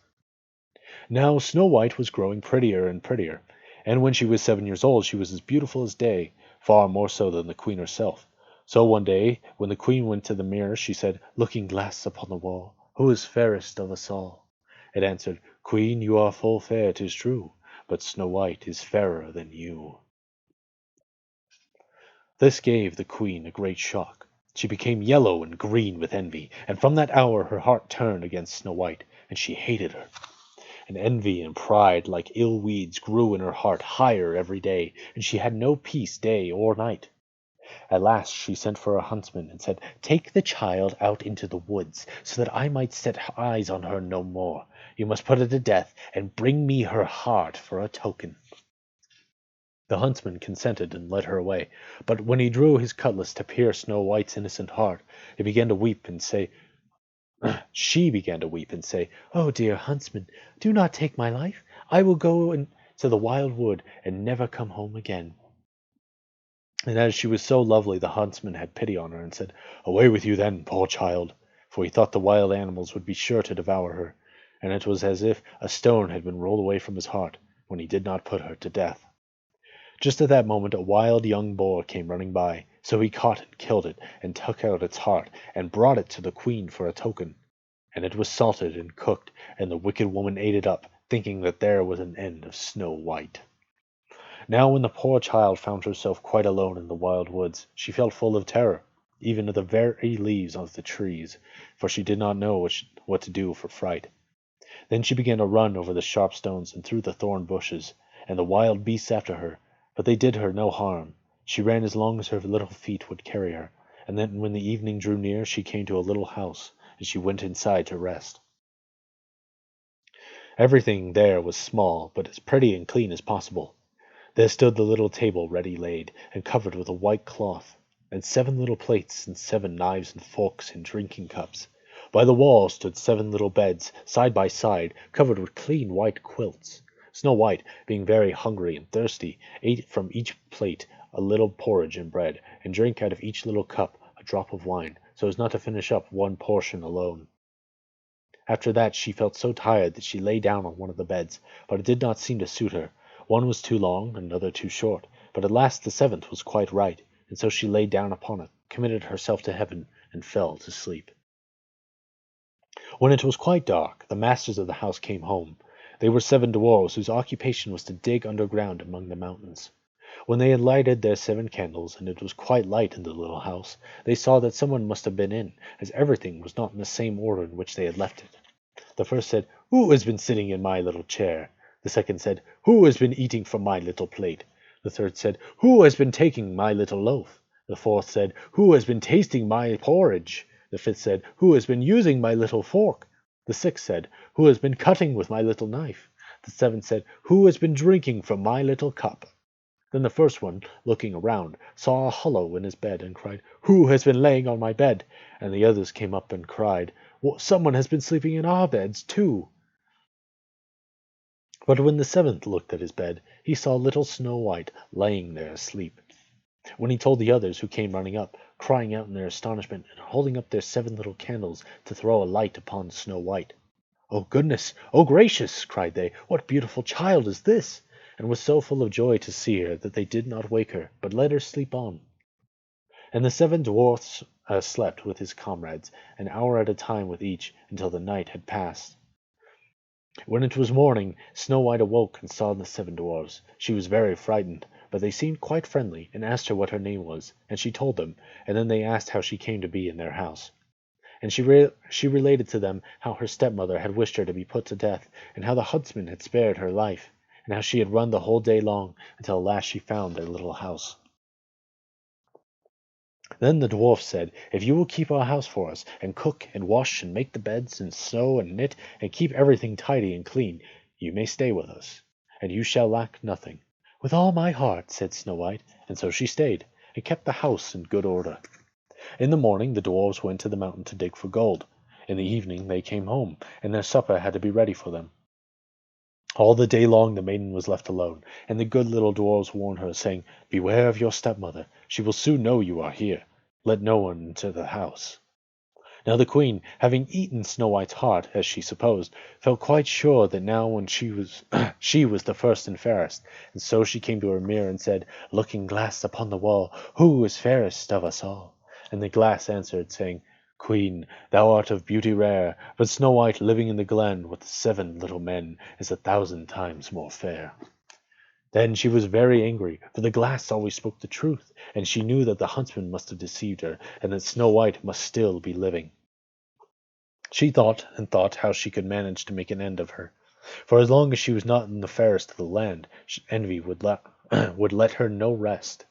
A: Now Snow White was growing prettier and prettier, and when she was 7 years old she was as beautiful as day, far more so than the queen herself. So one day, when the queen went to the mirror, she said, "Looking glass upon the wall, who is fairest of us all?" It answered, "Queen, you are full fair, 'tis true, but Snow White is fairer than you." This gave the queen a great shock. She became yellow and green with envy, and from that hour her heart turned against Snow White, and she hated her. and envy and pride like ill weeds grew in her heart higher every day, and she had no peace day or night. At last she sent for a huntsman and said, "Take the child out into the woods, so that I might set eyes on her no more. You must put her to death, and bring me her heart for a token." The huntsman consented and led her away, but when he drew his cutlass to pierce Snow White's innocent heart, he began to weep and say, she began to weep and say, "Oh, dear huntsman, do not take my life. I will go to the wild wood and never come home again." And as she was so lovely, the huntsman had pity on her and said, "Away with you then, poor child," for he thought the wild animals would be sure to devour her, and it was as if a stone had been rolled away from his heart when he did not put her to death. Just at that moment a wild young boar came running by, so he caught and killed it, and took out its heart, and brought it to the queen for a token. And it was salted and cooked, and the wicked woman ate it up, thinking that there was an end of Snow White. Now when the poor child found herself quite alone in the wild woods, she felt full of terror, even to the very leaves of the trees, for she did not know what to do for fright. Then she began to run over the sharp stones and through the thorn bushes, and the wild beasts after her, but they did her no harm. She ran as long as her little feet would carry her, and then when the evening drew near she came to a little house, and she went inside to rest. Everything there was small, but as pretty and clean as possible. There stood the little table ready laid, and covered with a white cloth, and 7 little plates, and 7 knives and forks and drinking cups. By the wall stood 7 little beds, side by side, covered with clean white quilts. Snow White, being very hungry and thirsty, ate from each plate a little porridge and bread, and drank out of each little cup a drop of wine, so as not to finish up one portion alone. After that she felt so tired that she lay down on one of the beds, but it did not seem to suit her. One was too long, and another too short, but at last the 7th was quite right, and so she lay down upon it, committed herself to heaven, and fell to sleep. When it was quite dark, the masters of the house came home. They were 7 dwarves whose occupation was to dig underground among the mountains. When they had lighted their 7 candles, and it was quite light in the little house, they saw that someone must have been in, as everything was not in the same order in which they had left it. The first said, "Who has been sitting in my little chair?" The second said, "Who has been eating from my little plate?" The third said, "Who has been taking my little loaf?" The fourth said, "Who has been tasting my porridge?" The fifth said, "Who has been using my little fork?" The sixth said, "Who has been cutting with my little knife?" The seventh said, "Who has been drinking from my little cup?" Then the first one, looking around, saw a hollow in his bed, and cried, "Who has been laying on my bed?" And the others came up and cried, "Well, someone has been sleeping in our beds too." But when the 7th looked at his bed, he saw little Snow White lying there asleep. When he told the others, who came running up, crying out in their astonishment, and holding up their 7 little candles to throw a light upon Snow White. "Oh goodness! Oh gracious!" cried they. "What beautiful child is this?" and was so full of joy to see her that they did not wake her, but let her sleep on. And the 7 dwarfs slept with his comrades, an hour at a time with each, until the night had passed. When it was morning, Snow White awoke and saw the 7 dwarfs. She was very frightened, but they seemed quite friendly, and asked her what her name was, and she told them, and then they asked how she came to be in their house. And she related to them how her stepmother had wished her to be put to death, and how the huntsman had spared her life, and how she had run the whole day long, until at last she found their little house. Then the dwarf said, "If you will keep our house for us, and cook and wash and make the beds, and sew and knit, and keep everything tidy and clean, you may stay with us, and you shall lack nothing." "With all my heart," said Snow White, and so she stayed, and kept the house in good order. In the morning the dwarfs went to the mountain to dig for gold. In the evening they came home, and their supper had to be ready for them. All the day long the maiden was left alone, and the good little dwarfs warned her, saying, "Beware of your stepmother. She will soon know you are here. Let no one into the house." Now the queen, having eaten Snow White's heart, as she supposed, felt quite sure that now when she was she was the first and fairest, and so she came to her mirror and said, "Looking glass upon the wall, who is fairest of us all?" And the glass answered, saying, "Queen, thou art of beauty rare, but Snow White living in the glen with the 7 little men is 1,000 times more fair." Then she was very angry, for the glass always spoke the truth, and she knew that the huntsman must have deceived her, and that Snow White must still be living. She thought and thought how she could manage to make an end of her. For as long as she was not in the fairest of the land, envy would let her no rest.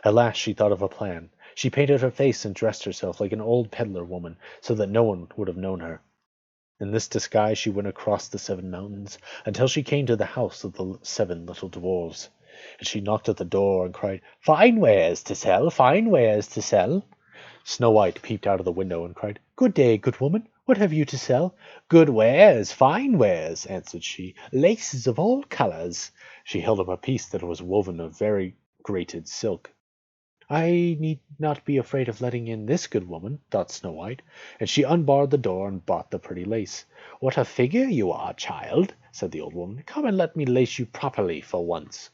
A: At last she thought of a plan. She painted her face and dressed herself like an old peddler woman, so that no one would have known her. In this disguise she went across the 7 mountains, until she came to the house of the 7 little dwarves. And she knocked at the door and cried, "Fine wares to sell, fine wares to sell." Snow White peeped out of the window and cried, "Good day, good woman, what have you to sell?" "Good wares, fine wares," answered she, "laces of all colours." She held up a piece that was woven of variegated silk. "I need not be afraid of letting in this good woman," thought Snow White, and she unbarred the door and bought the pretty lace. "What a figure you are, child," said the old woman. "Come and let me lace you properly for once."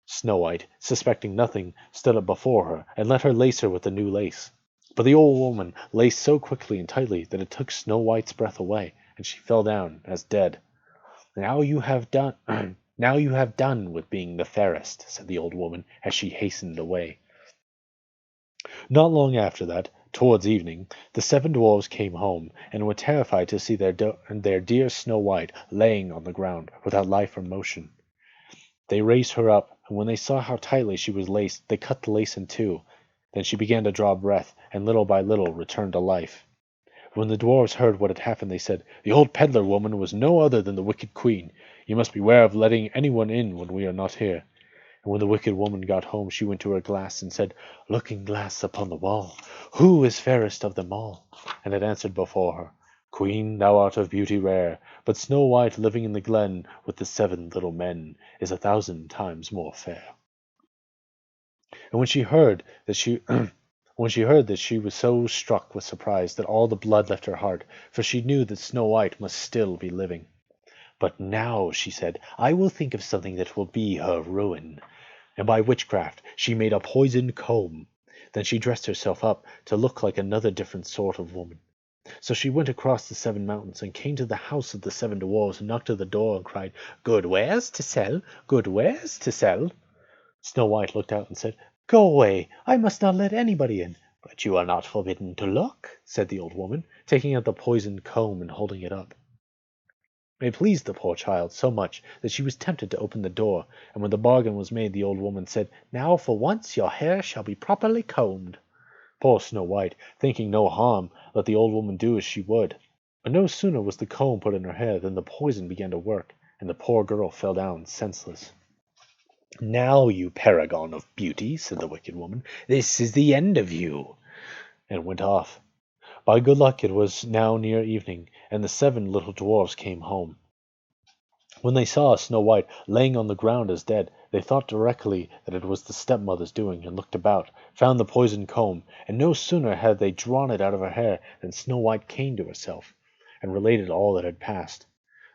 A: Snow White, suspecting nothing, stood up before her and let her lace her with the new lace. But the old woman laced so quickly and tightly that it took Snow White's breath away, and she fell down as dead. "Now you have done, now you have done with being the fairest," said the old woman as she hastened away. Not long after that, towards evening, the 7 dwarfs came home, and were terrified to see their dear Snow White laying on the ground, without life or motion. They raised her up, and when they saw how tightly she was laced, they cut the lace in two. Then she began to draw breath, and little by little returned to life. When the dwarfs heard what had happened, they said, "The old peddler woman was no other than the wicked queen. You must beware of letting anyone in when we are not here." And when the wicked woman got home, she went to her glass and said, "Looking glass upon the wall, who is fairest of them all?" And it answered before her, "Queen, thou art of beauty rare, but Snow White living in the glen with the 7 little men is 1,000 times more fair." And when she heard that she was so struck with surprise that all the blood left her heart, for she knew that Snow White must still be living. "But now," she said, "I will think of something that will be her ruin." And by witchcraft she made a poisoned comb. Then she dressed herself up to look like another different sort of woman. So she went across the 7 mountains and came to the house of the 7 dwarfs and knocked at the door and cried, "Good wares to sell, good wares to sell." Snow White looked out and said, "Go away, I must not let anybody in." "But you are not forbidden to look," said the old woman, taking out the poisoned comb and holding it up. It pleased the poor child so much that she was tempted to open the door, and when the bargain was made, the old woman said, "Now for once your hair shall be properly combed." Poor Snow White, thinking no harm, let the old woman do as she would. But no sooner was the comb put in her hair than the poison began to work, and the poor girl fell down senseless. "Now, you paragon of beauty," said the wicked woman, "this is the end of you," and went off. By good luck it was now near evening, and the 7 little dwarfs came home. When they saw Snow White laying on the ground as dead, they thought directly that it was the stepmother's doing, and looked about, found the poisoned comb, and no sooner had they drawn it out of her hair than Snow White came to herself, and related all that had passed.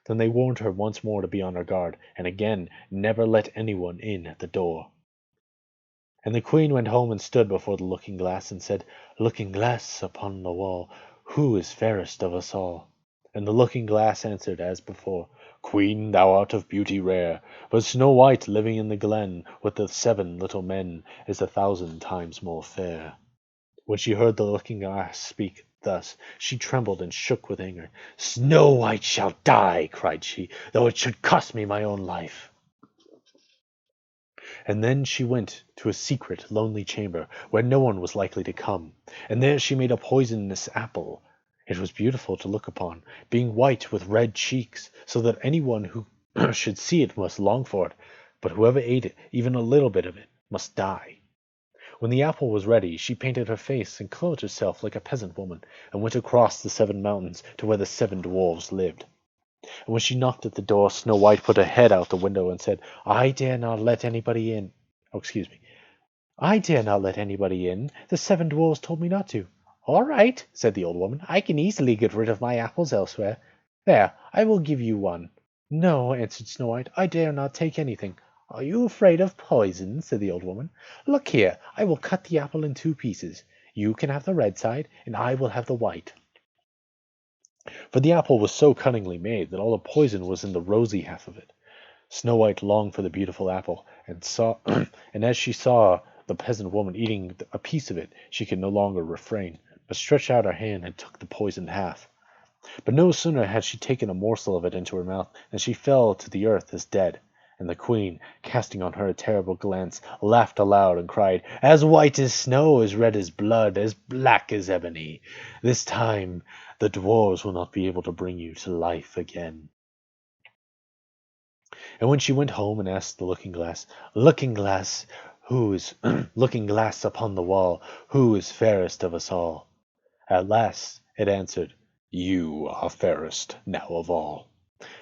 A: Then they warned her once more to be on her guard, and again never let anyone in at the door. And the queen went home and stood before the looking glass and said, "Looking glass upon the wall, who is fairest of us all?" And the looking glass answered as before, "Queen, thou art of beauty rare, but Snow White living in the glen with the 7 little men is 1,000 times more fair." When she heard the looking glass speak thus, she trembled and shook with anger. "Snow White shall die," cried she, "though it should cost me my own life." And then she went to a secret, lonely chamber, where no one was likely to come, and there she made a poisonous apple. It was beautiful to look upon, being white with red cheeks, so that anyone who should see it must long for it, but whoever ate it, even a little bit of it, must die. When the apple was ready, she painted her face and clothed herself like a peasant woman, and went across the 7 mountains to where the 7 dwarfs lived. And when she knocked at the door, Snow White put her head out the window and said, "I dare not let anybody in. Oh, excuse me. I dare not let anybody in. The 7 dwarfs told me not to." "All right," said the old woman. "I can easily get rid of my apples elsewhere. There, I will give you one." "No," answered Snow White, "I dare not take anything." "Are you afraid of poison?" said the old woman. "Look here, I will cut the apple in 2 pieces. You can have the red side, and I will have the white." For the apple was so cunningly made that all the poison was in the rosy half of it. Snow White longed for the beautiful apple, and and as she saw the peasant woman eating a piece of it, she could no longer refrain, but stretched out her hand and took the poisoned half. But no sooner had she taken a morsel of it into her mouth than she fell to the earth as dead. And the queen, casting on her a terrible glance, laughed aloud and cried, "As white as snow, as red as blood, as black as ebony. This time the dwarves will not be able to bring you to life again." And when she went home and asked the looking glass, "Looking glass, who is looking glass upon the wall, who is fairest of us all?" At last it answered, "You are fairest now of all."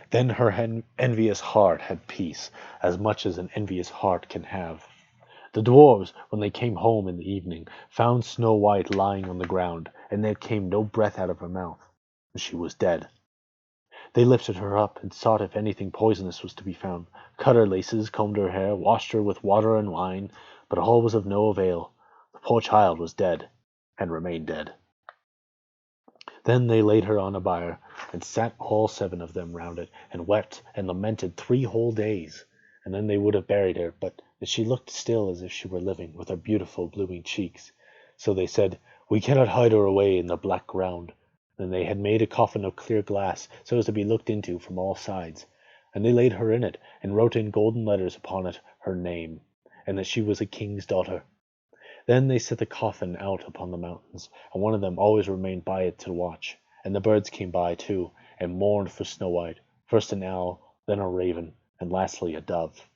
A: Then her envious heart had peace, as much as an envious heart can have. The dwarfs, when they came home in the evening, found Snow White lying on the ground, and there came no breath out of her mouth. She was dead. They lifted her up, and sought if anything poisonous was to be found, cut her laces, combed her hair, washed her with water and wine, but all was of no avail. The poor child was dead, and remained dead. Then they laid her on a bier, and sat all 7 of them round it, and wept and lamented 3 whole days. And then they would have buried her, but that she looked still as if she were living, with her beautiful blooming cheeks. So they said, "We cannot hide her away in the black ground." Then they had made a coffin of clear glass, so as to be looked into from all sides. And they laid her in it, and wrote in golden letters upon it her name, and that she was a king's daughter. Then they set the coffin out upon the mountains, and one of them always remained by it to watch. And the birds came by too, and mourned for Snow White, first an owl, then a raven, and lastly a dove.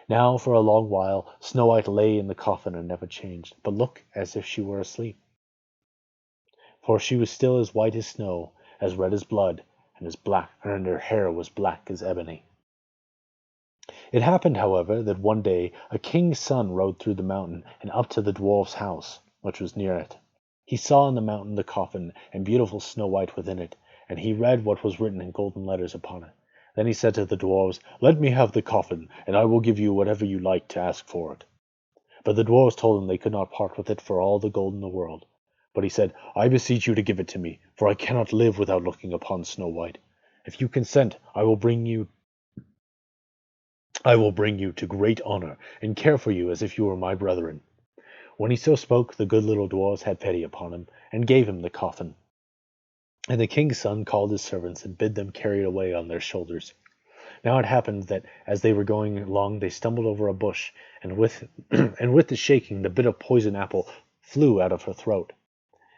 A: Now for a long while Snow White lay in the coffin and never changed, but looked as if she were asleep. For she was still as white as snow, as red as blood, and as black, and her hair was black as ebony. It happened, however, that one day a king's son rode through the mountain and up to the dwarf's house, which was near it. He saw on the mountain the coffin, and beautiful Snow White within it, and he read what was written in golden letters upon it. Then he said to the dwarfs, "Let me have the coffin, and I will give you whatever you like to ask for it." But the dwarfs told him they could not part with it for all the gold in the world. But he said, "I beseech you to give it to me, for I cannot live without looking upon Snow White. If you consent, I will bring you to great honor, and care for you as if you were my brethren." When he so spoke, the good little dwarfs had pity upon him, and gave him the coffin. And the king's son called his servants, and bid them carry it away on their shoulders. Now it happened that as they were going along they stumbled over a bush, and with and with the shaking the bit of poison apple flew out of her throat.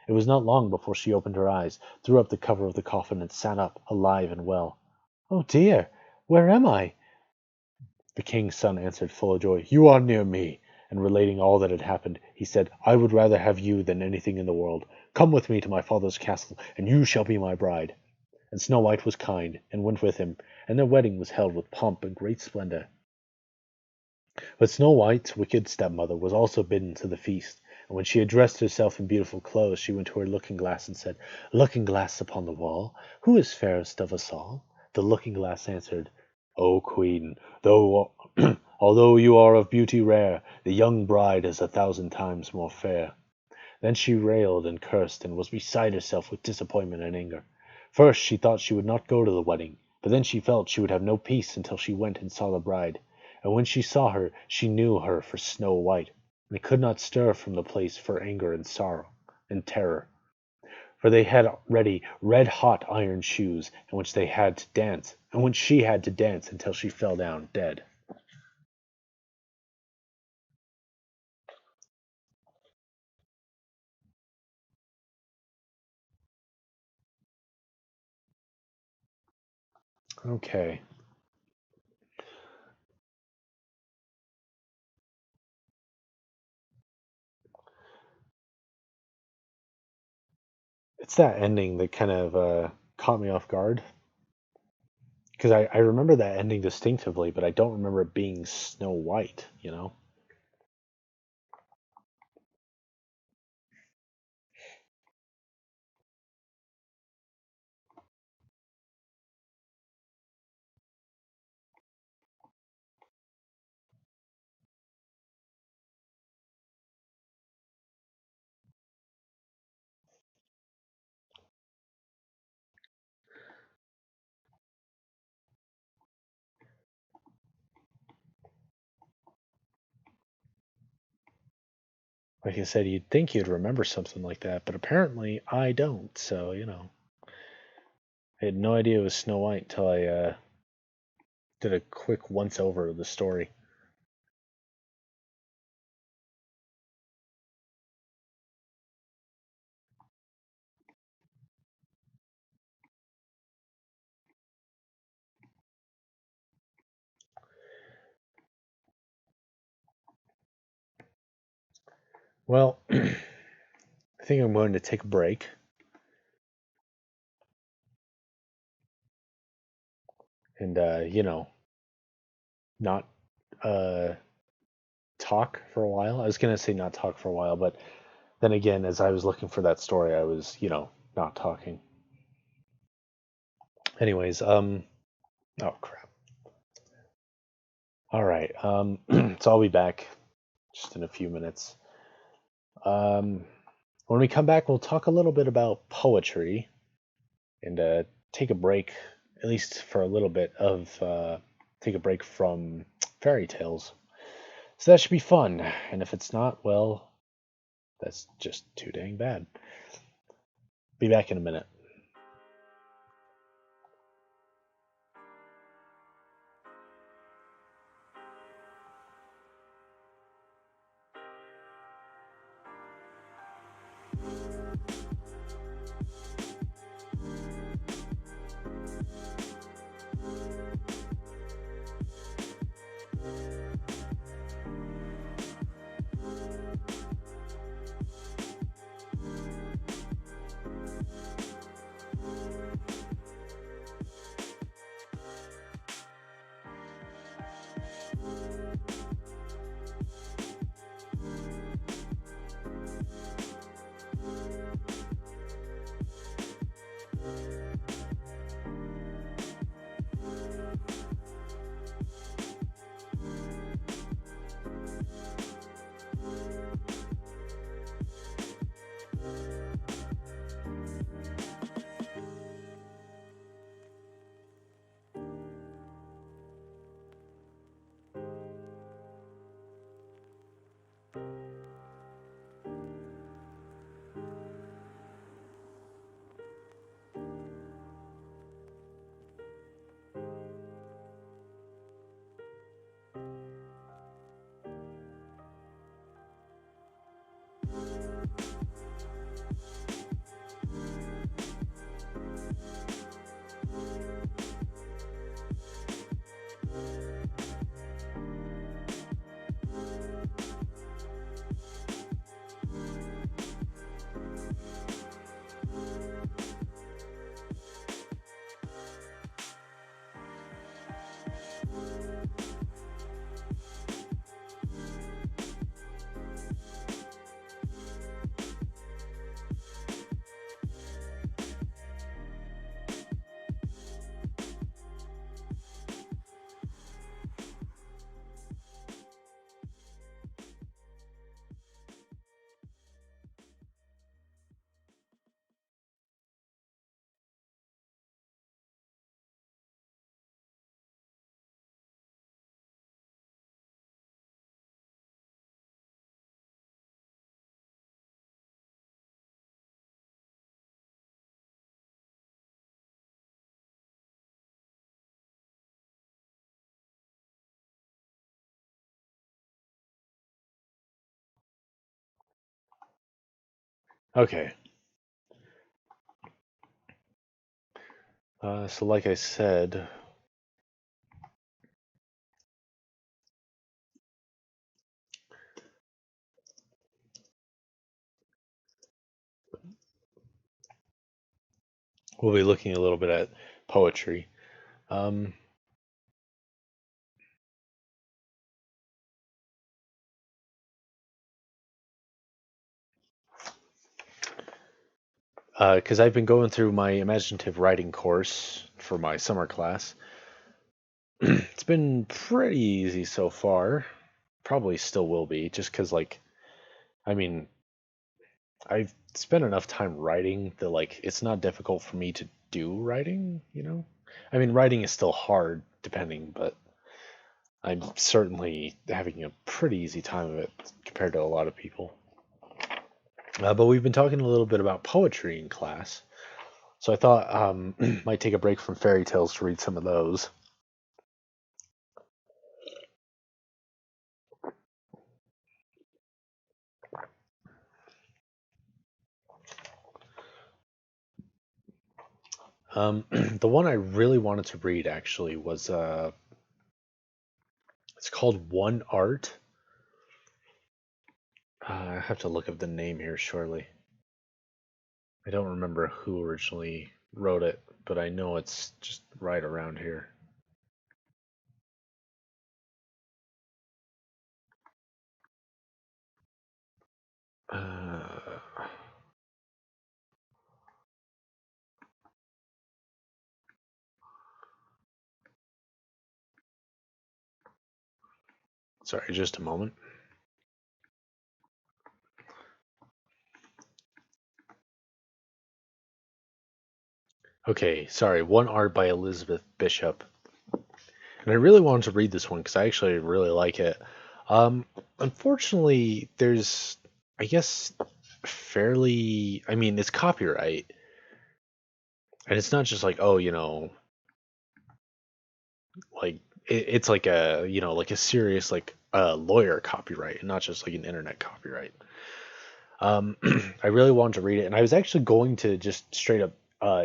A: It was not long before she opened her eyes, threw up the cover of the coffin, and sat up, alive and well. "Oh dear, where am I?" The king's son answered, full of joy, "You are near me." And relating all that had happened, he said, "I would rather have you than anything in the world. Come with me to my father's castle, and you shall be my bride." And Snow White was kind, and went with him, and their wedding was held with pomp and great splendor. But Snow White's wicked stepmother was also bidden to the feast, and when she had dressed herself in beautiful clothes, she went to her looking glass and said, "Looking glass upon the wall, who is fairest of us all?" The looking glass answered, "O queen, though although you are of beauty rare, the young bride is 1,000 times more fair." Then she railed and cursed, and was beside herself with disappointment and anger. First she thought she would not go to the wedding, but then she felt she would have no peace until she went and saw the bride. And when she saw her, she knew her for Snow White, and could not stir from the place for anger and sorrow and terror. For they had ready red-hot iron shoes, in which they had to dance, and which she had to dance until she fell down dead. Okay. It's that ending that kind of caught me off guard. Because I remember that ending distinctively, but I don't remember it being Snow White, you know? Like I said, you'd think you'd remember something like that, but apparently I don't, so, you know. I had no idea it was Snow White until I did a quick once over of the story. Well, I think I'm going to take a break and, not uh, talk for a while. I was going to say not talk for a while, but then again, as I was looking for that story, I was, not talking. Anyways, oh crap. All right, so I'll be back just in a few minutes. Um, when we come back, we'll talk a little bit about poetry and take a break, at least for a little bit of take a break from fairy tales. So that should be fun. And if it's not, well, that's just too dang bad. Be back in a minute. Okay. So, like I said, we'll be looking a little bit at poetry. Um, because I've been going through my imaginative writing course for my summer class. It's been pretty easy so far. Probably still will be, just because, like, I mean, I've spent enough time writing that, like, it's not difficult for me to do writing. I mean, writing is still hard, depending, but I'm certainly having a pretty easy time of it compared to a lot of people. But we've been talking a little bit about poetry in class. So I thought might take a break from fairy tales to read some of those. The one I really wanted to read actually was it's called One Art. I have to look up the name here shortly. I don't remember who originally wrote it, but I know it's just right around here. Uh, Sorry, just a moment. Okay, sorry. One Art by Elizabeth Bishop. And I really wanted to read this one because I actually really like it. Um, Unfortunately, there's, I guess, fairly, I mean, it's copyright. And it's not just like, oh, like, it's like a, like a serious, like, lawyer copyright and not just like an internet copyright. I really wanted to read it. And I was actually going to just straight up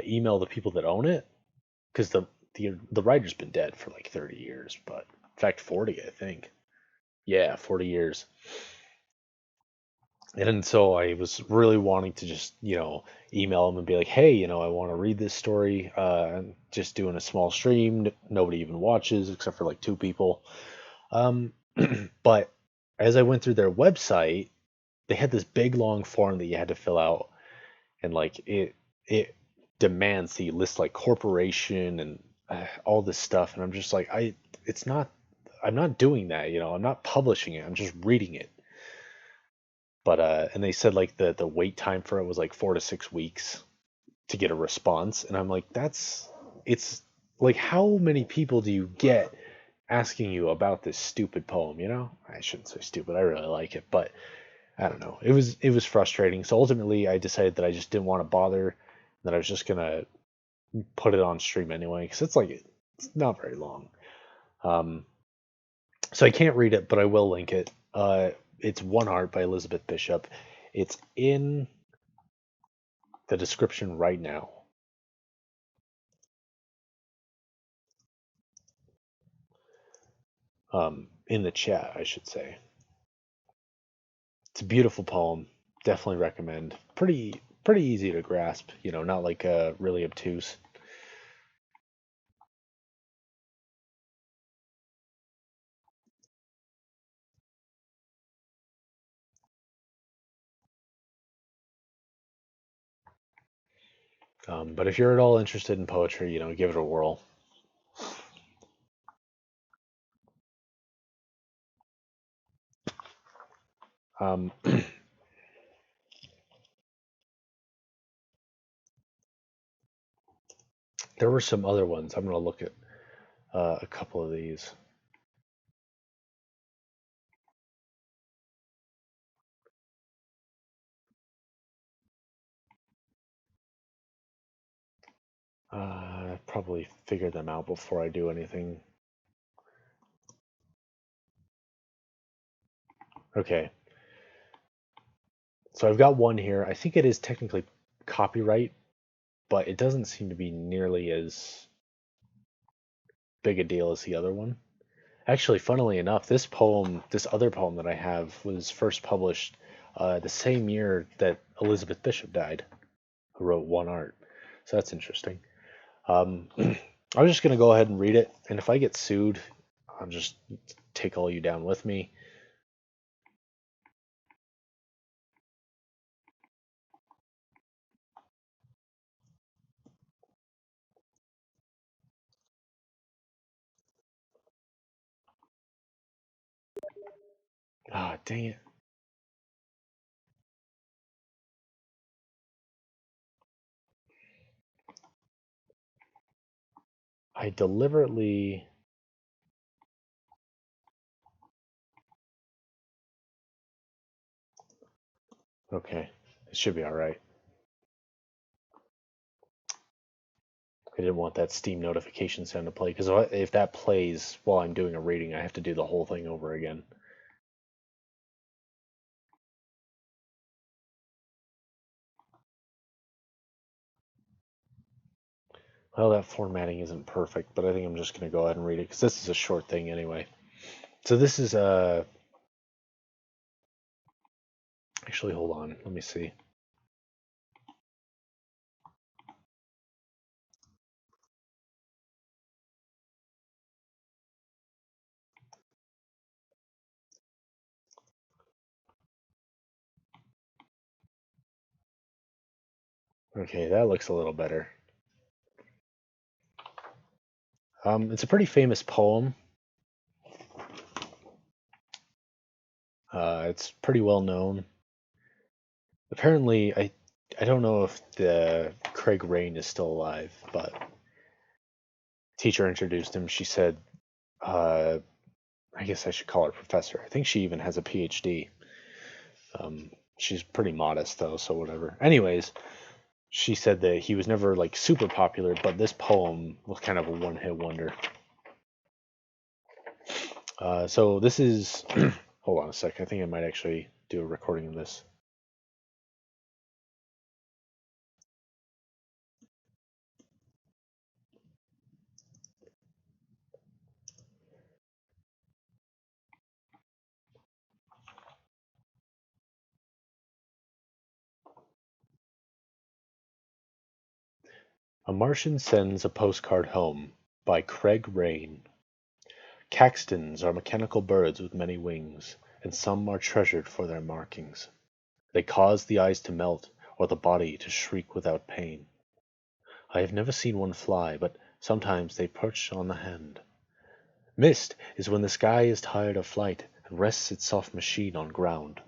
A: email the people that own it because the writer's been dead for like 30 years, but in fact 40, I think. Yeah, 40 years. And so I was really wanting to just, email them and be like, hey, I want to read this story. I'm just doing a small stream. Nobody even watches except for like two people. Um, but as I went through their website, they had this big long form that you had to fill out, and like it demands that you list like corporation and all this stuff, and I'm just like, it's not, I'm not doing that, I'm not publishing it, I'm just reading it. But and they said like the wait time for it was like 4 to 6 weeks to get a response, and I'm like, it's like, how many people do you get asking you about this stupid poem? I shouldn't say stupid, I really like it, but I don't know, it was frustrating. So ultimately I decided that I just didn't want to bother, that I was just gonna put it on stream anyway because it's not very long. um so I can't read it, but I will link it. It's One Art by Elizabeth Bishop. It's in the description right now. In the chat, I should say. It's a beautiful poem. Definitely recommend. Pretty easy to grasp. Not like really obtuse. But if you're at all interested in poetry, give it a whirl. Um, there were some other ones. I'm gonna look at a couple of these. Probably figure them out before I do anything. Okay, so I've got one here. I think it is technically copyright, but it doesn't seem to be nearly as big a deal as the other one. Actually, funnily enough, this other poem that I have, was first published the same year that Elizabeth Bishop died, who wrote One Art. So that's interesting. I was just gonna go ahead and read it, and if I get sued, I'll just take all you down with me. Ah, dang it. I deliberately. Okay, it should be all right. I didn't want that Steam notification sound to play, because if that plays while I'm doing a reading, I have to do the whole thing over again. Well, that formatting isn't perfect, but I think I'm just going to go ahead and read it, because this is a short thing anyway. So this is, actually, hold on, let me see. Okay, that looks a little better. It's a pretty famous poem. It's pretty well known. Apparently, I don't know if the Craig Rain is still alive, but teacher introduced him. She said, uh, I guess I should call her professor. I think she even has a PhD. She's pretty modest though, so whatever. Anyways, she said that he was never like super popular, but this poem was kind of a one-hit wonder. So this is, hold on a sec. I think I might actually do a recording of this. A Martian Sends a Postcard Home by Craig Rain. Caxtons are mechanical birds with many wings, and some are treasured for their markings. They cause the eyes to melt, or the body to shriek without pain. I have never seen one fly, but sometimes they perch on the hand. Mist is when the sky is tired of flight and rests its soft machine on ground.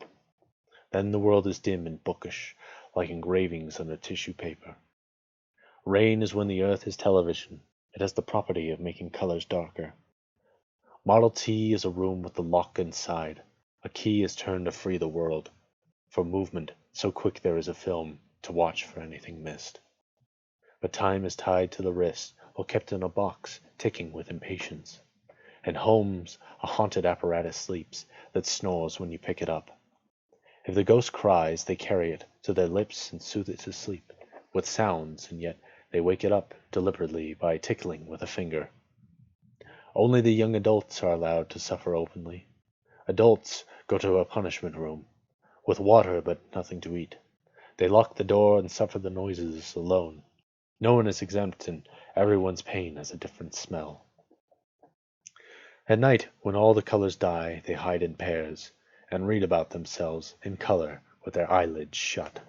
A: Then the world is dim and bookish, like engravings on a tissue paper. Rain is when the earth is television. It has the property of making colors darker. Model T is a room with the lock inside. A key is turned to free the world. For movement, so quick there is a film to watch for anything missed. But time is tied to the wrist or kept in a box, ticking with impatience. And homes, a haunted apparatus sleeps that snores when you pick it up. If the ghost cries, they carry it to their lips and soothe it to sleep with sounds, and yet they wake it up deliberately by tickling with a finger. Only the young adults are allowed to suffer openly. Adults go to a punishment room, with water but nothing to eat. They lock the door and suffer the noises alone. No one is exempt, and everyone's pain has a different smell. At night, when all the colors die, they hide in pairs, and read about themselves in color with their eyelids shut.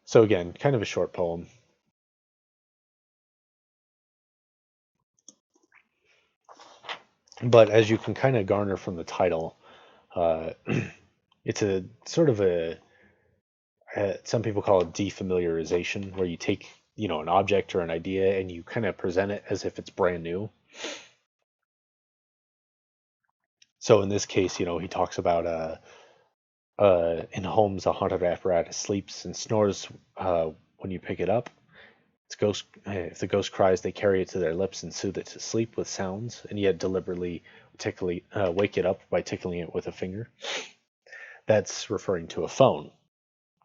A: So again, kind of a short poem. But as you can kind of garner from the title, uh, it's a sort of some people call it defamiliarization, where you take, an object or an idea and you kind of present it as if it's brand new. So in this case, he talks about in homes a haunted apparatus sleeps and snores when you pick it up. If the ghost cries, they carry it to their lips and soothe it to sleep with sounds, and yet deliberately wake it up by tickling it with a finger. That's referring to a phone.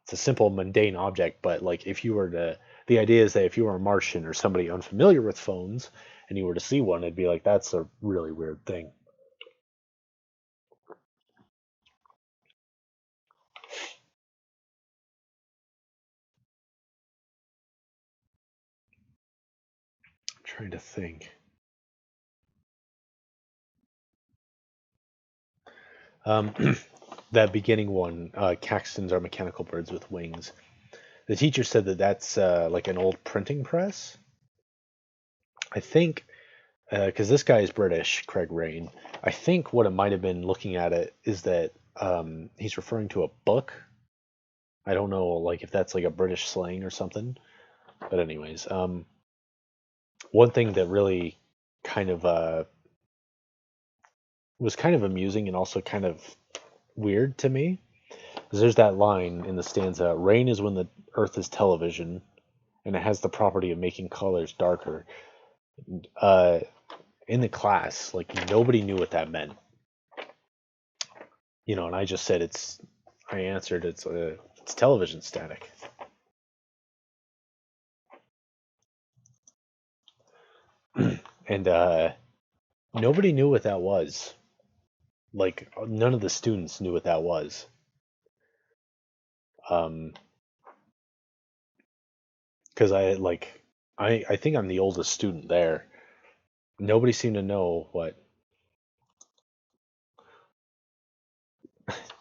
A: It's a simple, mundane object, but like if you were to, the idea is that if you were a Martian or somebody unfamiliar with phones and you were to see one, it'd be like, that's a really weird thing. I'm trying to think. Um, that beginning one, Caxtons are mechanical birds with wings. The teacher said that that's like an old printing press. I think because this guy is British, Craig Rain. I think what it might have been looking at it is that he's referring to a book. I don't know, like if that's like a British slang or something. But anyways, one thing that really kind of was kind of amusing and also kind of weird to me. 'Cause there's that line in the stanza, rain is when the earth is television, and it has the property of making colors darker. Uh, in the class, like nobody knew what that meant, and I just said I answered it's television static. And nobody knew what that was. Like none of the students knew what that was. Um, because I think I'm the oldest student there. Nobody seemed to know what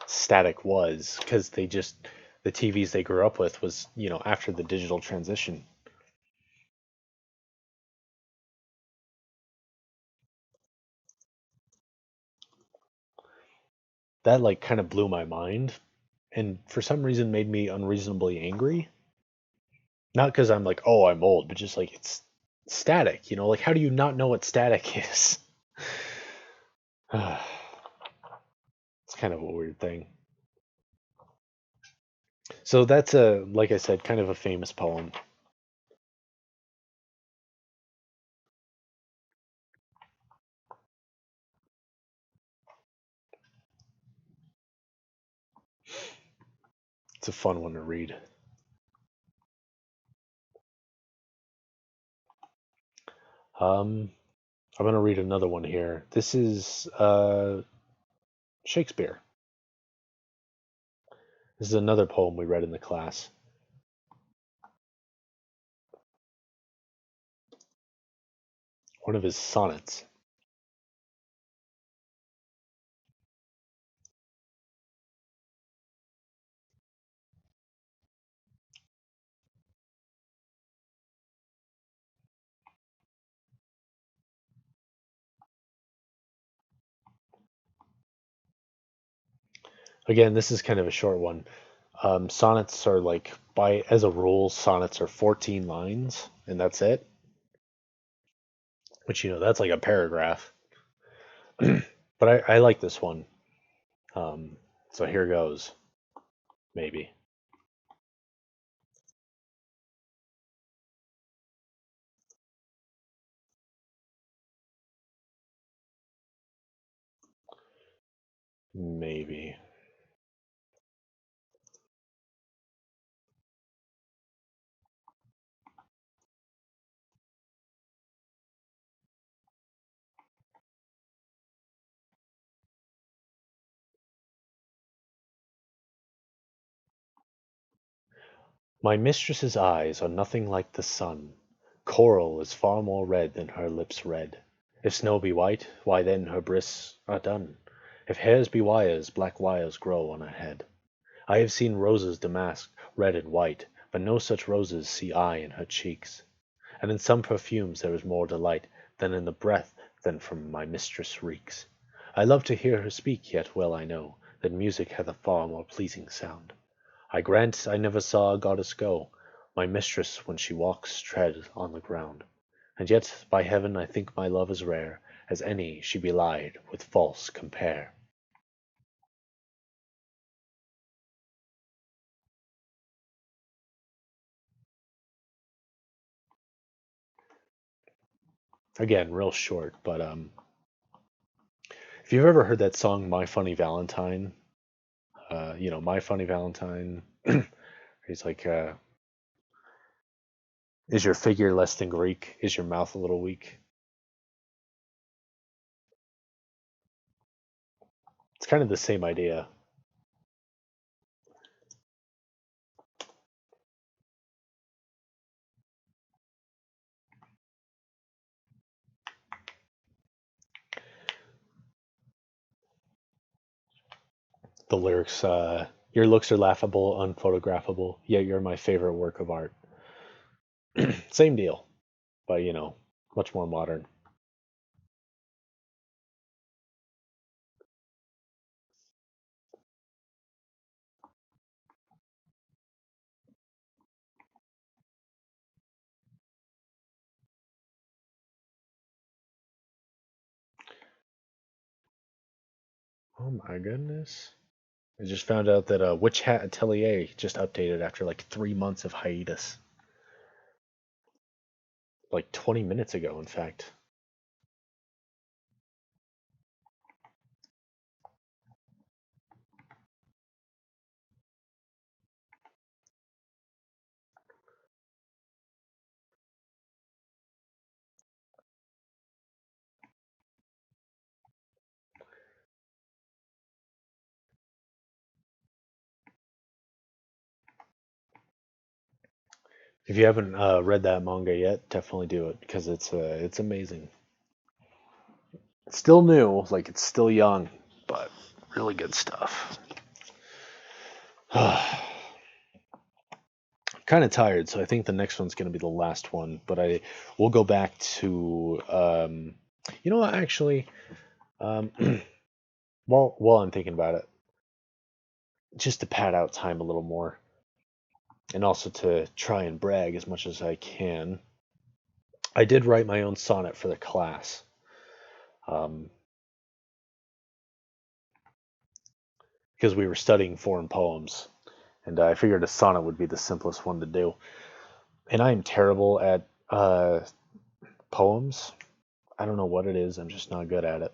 A: static was because the TVs they grew up with was after the digital transition. That like kind of blew my mind, and for some reason made me unreasonably angry. Not because I'm like, oh, I'm old, but just like it's static. Like how do you not know what static is? It's kind of a weird thing. So that's like I said, kind of a famous poem. It's a fun one to read. Um, I'm gonna read another one here. This is Shakespeare. This is another poem we read in the class. One of his sonnets. Again, this is kind of a short one. Sonnets are like, by as a rule, sonnets are 14 lines, and that's it. Which that's like a paragraph. But I like this one. Um, so here goes. Maybe. Maybe. My mistress's eyes are nothing like the sun. Coral is far more red than her lips red. If snow be white, why then her breasts are dun. If hairs be wires, black wires grow on her head. I have seen roses damasked, red and white, but no such roses see I in her cheeks. And in some perfumes there is more delight than in the breath than from my mistress reeks. I love to hear her speak, yet well I know that music hath a far more pleasing sound. I grant I never saw a goddess go, my mistress when she walks tread on the ground. And yet by heaven I think my love as rare as any she belied with false compare. Again, real short, but if you've ever heard that song "My Funny Valentine," "My Funny Valentine," he's like, "Is your figure less than Greek? Is your mouth a little weak?" It's kind of the same idea. The lyrics, "Your looks are laughable, unphotographable, yet you're my favorite work of art." Same deal, but much more modern. Oh my goodness. I just found out that Witch Hat Atelier just updated after like 3 months of hiatus. Like 20 minutes ago, in fact. If you haven't read that manga yet, definitely do it because it's amazing. It's still new, like it's still young, but really good stuff. Kind of tired, so I think the next one's going to be the last one. But I we'll go back to you know what actually um, while I'm thinking about it, just to pad out time a little more, and also to try and brag as much as I can. I did write my own sonnet for the class um, because we were studying foreign poems, and I figured a sonnet would be the simplest one to do. And I am terrible at poems. I don't know what it is. I'm just not good at it.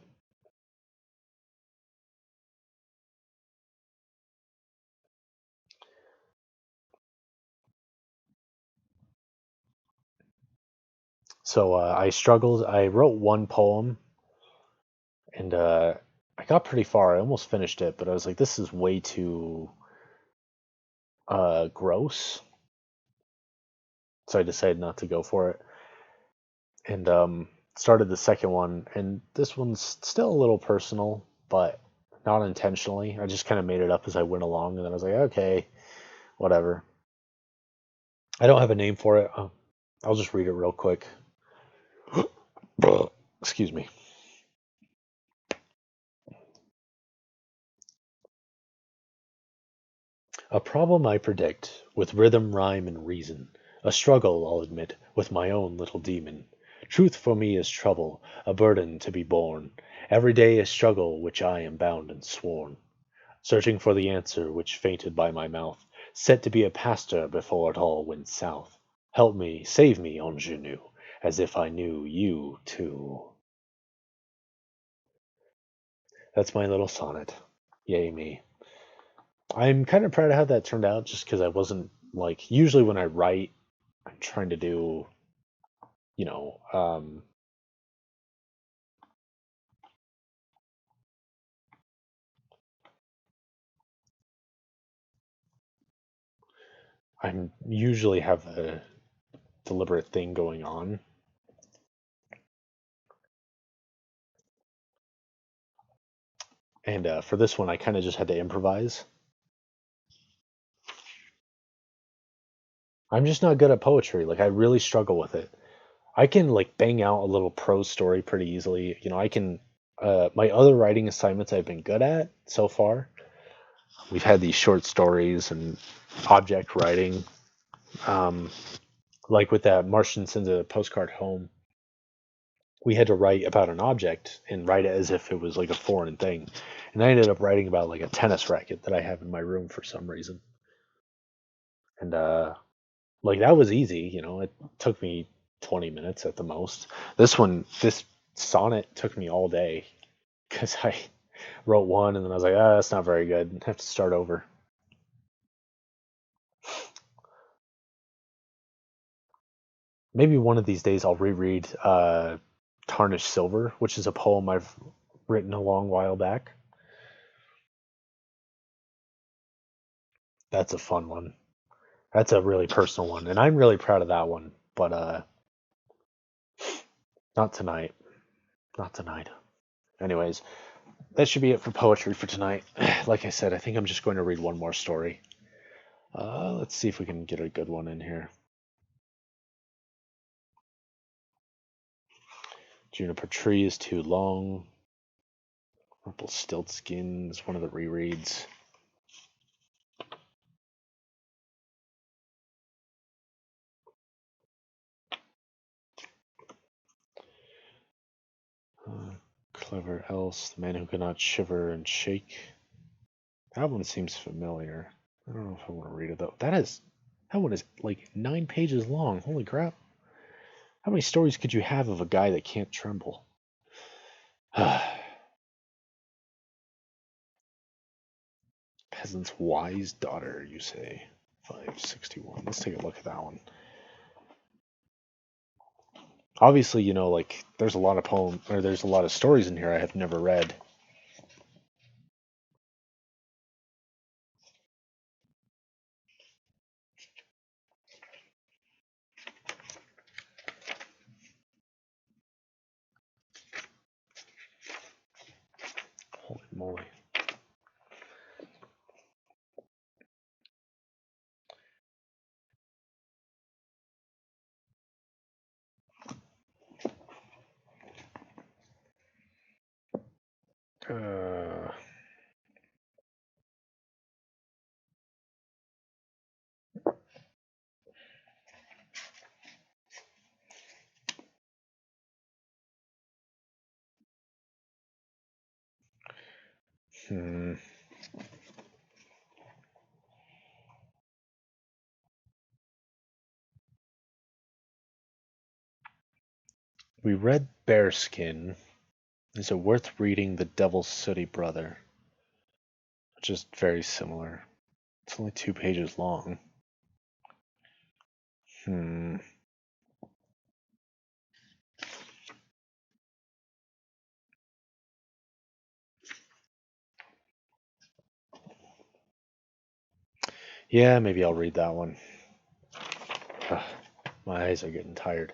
A: So I struggled. I wrote one poem, and I got pretty far. I almost finished it, but I was like, this is way too gross. So I decided not to go for it, and started the second one. And this one's still a little personal, but not intentionally. I just kind of made it up as I went along, and then I was like, okay, whatever. I don't have a name for it. I'll just read it real quick. Excuse me. A problem I predict, with rhythm, rhyme, and reason. A struggle, I'll admit, with my own little demon. Truth for me is trouble, a burden to be borne. Every day a struggle which I am bound and sworn. Searching for the answer which fainted by my mouth. Set to be a pastor before it all went south. Help me, save me, ingenue, as if I knew you too. That's my little sonnet. Yay me. I'm kind of proud of how that turned out just because I wasn't like usually when I write, I'm trying to do, you know, I'm usually have a deliberate thing going on. And for this one, I kind of just had to improvise. I'm just not good at poetry. Like, I really struggle with it. I can, like, bang out a little prose story pretty easily. You know, I can, my other writing assignments I've been good at so far. We've had these short stories and object writing. Um, like with that Martian sends a postcard home, we had to write about an object and write it as if it was like a foreign thing. And I ended up writing about like a tennis racket that I have in my room for some reason. And like that was easy, you know, it took me 20 minutes at the most. This sonnet took me all day because I wrote one and then I was like, ah, that's not very good. I have to start over. Maybe one of these days I'll reread Tarnished Silver, which is a poem I've written a long while back. That's a fun one. That's a really personal one, and I'm really proud of that one. But not tonight. Not tonight. Anyways, that should be it for poetry for tonight. Like I said, I think I'm just going to read one more story. Let's see if we can get a good one in here. Juniper Tree is too long. Rumpelstiltskin is one of the rereads. Clever else, the man who could not shiver and shake. That one seems familiar. I don't know if I want to read it though. That one is like 9 pages long. Holy crap. How many stories could you have of a guy that can't tremble? Peasant's wise daughter, you say. 561. Let's take a look at that one. Obviously, like there's a lot of there's a lot of stories in here I have never read. Holy moly. Uh, hmm. We read Bearskin. Is it worth reading The Devil's Sooty Brother? Which is very similar. It's only 2 pages long. Hmm. Yeah, maybe I'll read that one. Ugh, my eyes are getting tired.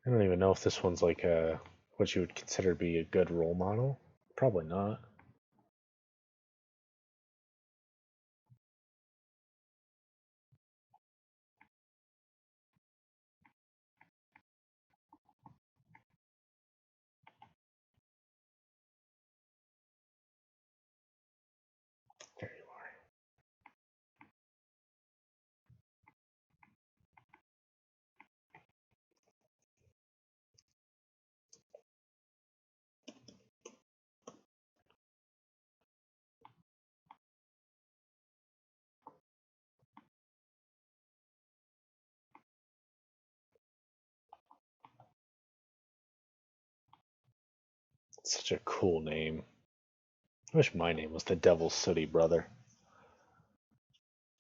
A: I don't even know if this one's like what you would consider to be a good role model. Probably not. There you are. Such a cool name. I wish my name was the Devil's Sooty Brother.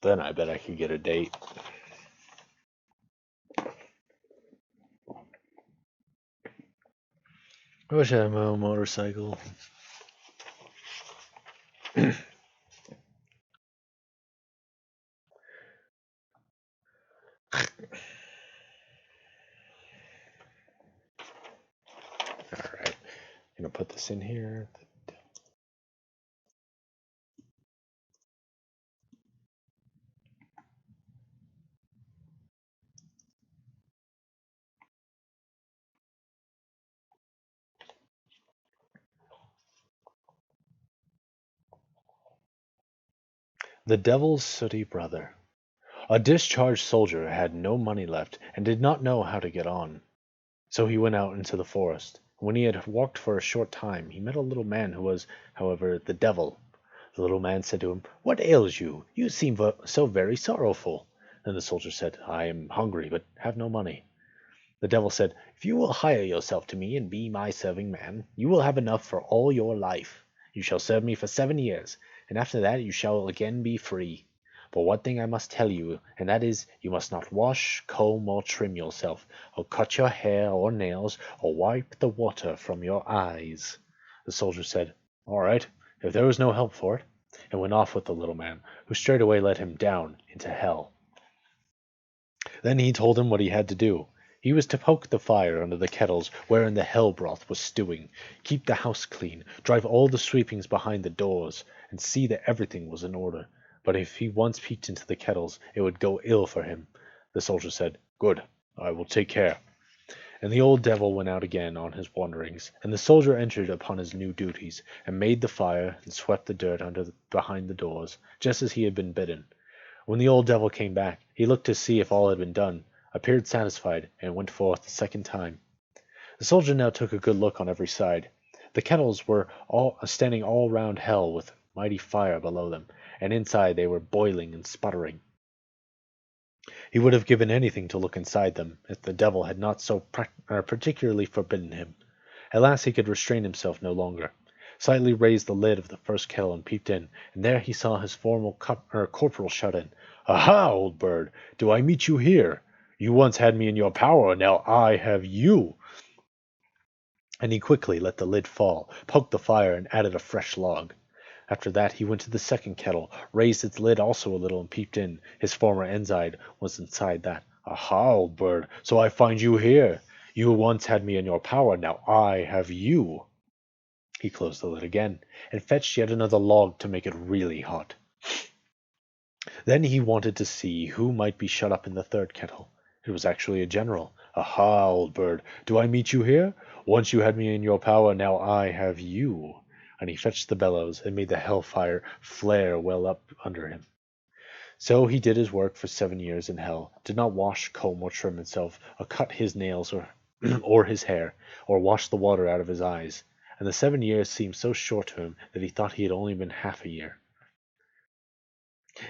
A: Then I bet I could get a date. I wish I had my own motorcycle. Alright. Gonna put this in here. The Devil's Sooty Brother. A discharged soldier had no money left and did not know how to get on. So he went out into the forest. When he had walked for a short time, he met a little man who was, however, the devil. The little man said to him, "What ails you? You seem so very sorrowful." Then the soldier said, "I am hungry, but have no money." The devil said, "If you will hire yourself to me and be my serving man, you will have enough for all your life. You shall serve me for 7 years, and after that you shall again be free. But one thing I must tell you, and that is, you must not wash, comb, or trim yourself, or cut your hair or nails, or wipe the water from your eyes." The soldier said, "All right, if there was no help for it," and went off with the little man, who straightway led him down into hell. Then he told him what he had to do. He was to poke the fire under the kettles wherein the hell broth was stewing, keep the house clean, drive all the sweepings behind the doors, and see that everything was in order. But if he once peeked into the kettles, it would go ill for him. The soldier said, "Good, I will take care." And the old devil went out again on his wanderings, and the soldier entered upon his new duties, and made the fire, and swept the dirt behind the doors, just as he had been bidden. When the old devil came back, he looked to see if all had been done, appeared satisfied, and went forth the second time. The soldier now took a good look on every side. The kettles were all standing all round hell with mighty fire below them, and inside they were boiling and sputtering. He would have given anything to look inside them, if the devil had not so particularly forbidden him. At last he could restrain himself no longer. Slightly raised the lid of the first kettle and peeped in, and there he saw his former corporal shut in. "Aha, old bird! Do I meet you here? You once had me in your power, now I have you." And he quickly let the lid fall, poked the fire, and added a fresh log. After that he went to the second kettle, raised its lid also a little, and peeped in. His former ensign was inside that. "Aha, old bird! So I find you here. You once had me in your power, now I have you." He closed the lid again, and fetched yet another log to make it really hot. Then he wanted to see who might be shut up in the third kettle. It was actually a general. "Aha, old bird! Do I meet you here? Once you had me in your power, now I have you." And he fetched the bellows, and made the hell-fire flare well up under him. So he did his work for 7 years in hell, did not wash, comb, or trim himself, or cut his nails, or or his hair, or wash the water out of his eyes. And the 7 years seemed so short to him that he thought he had only been half a year.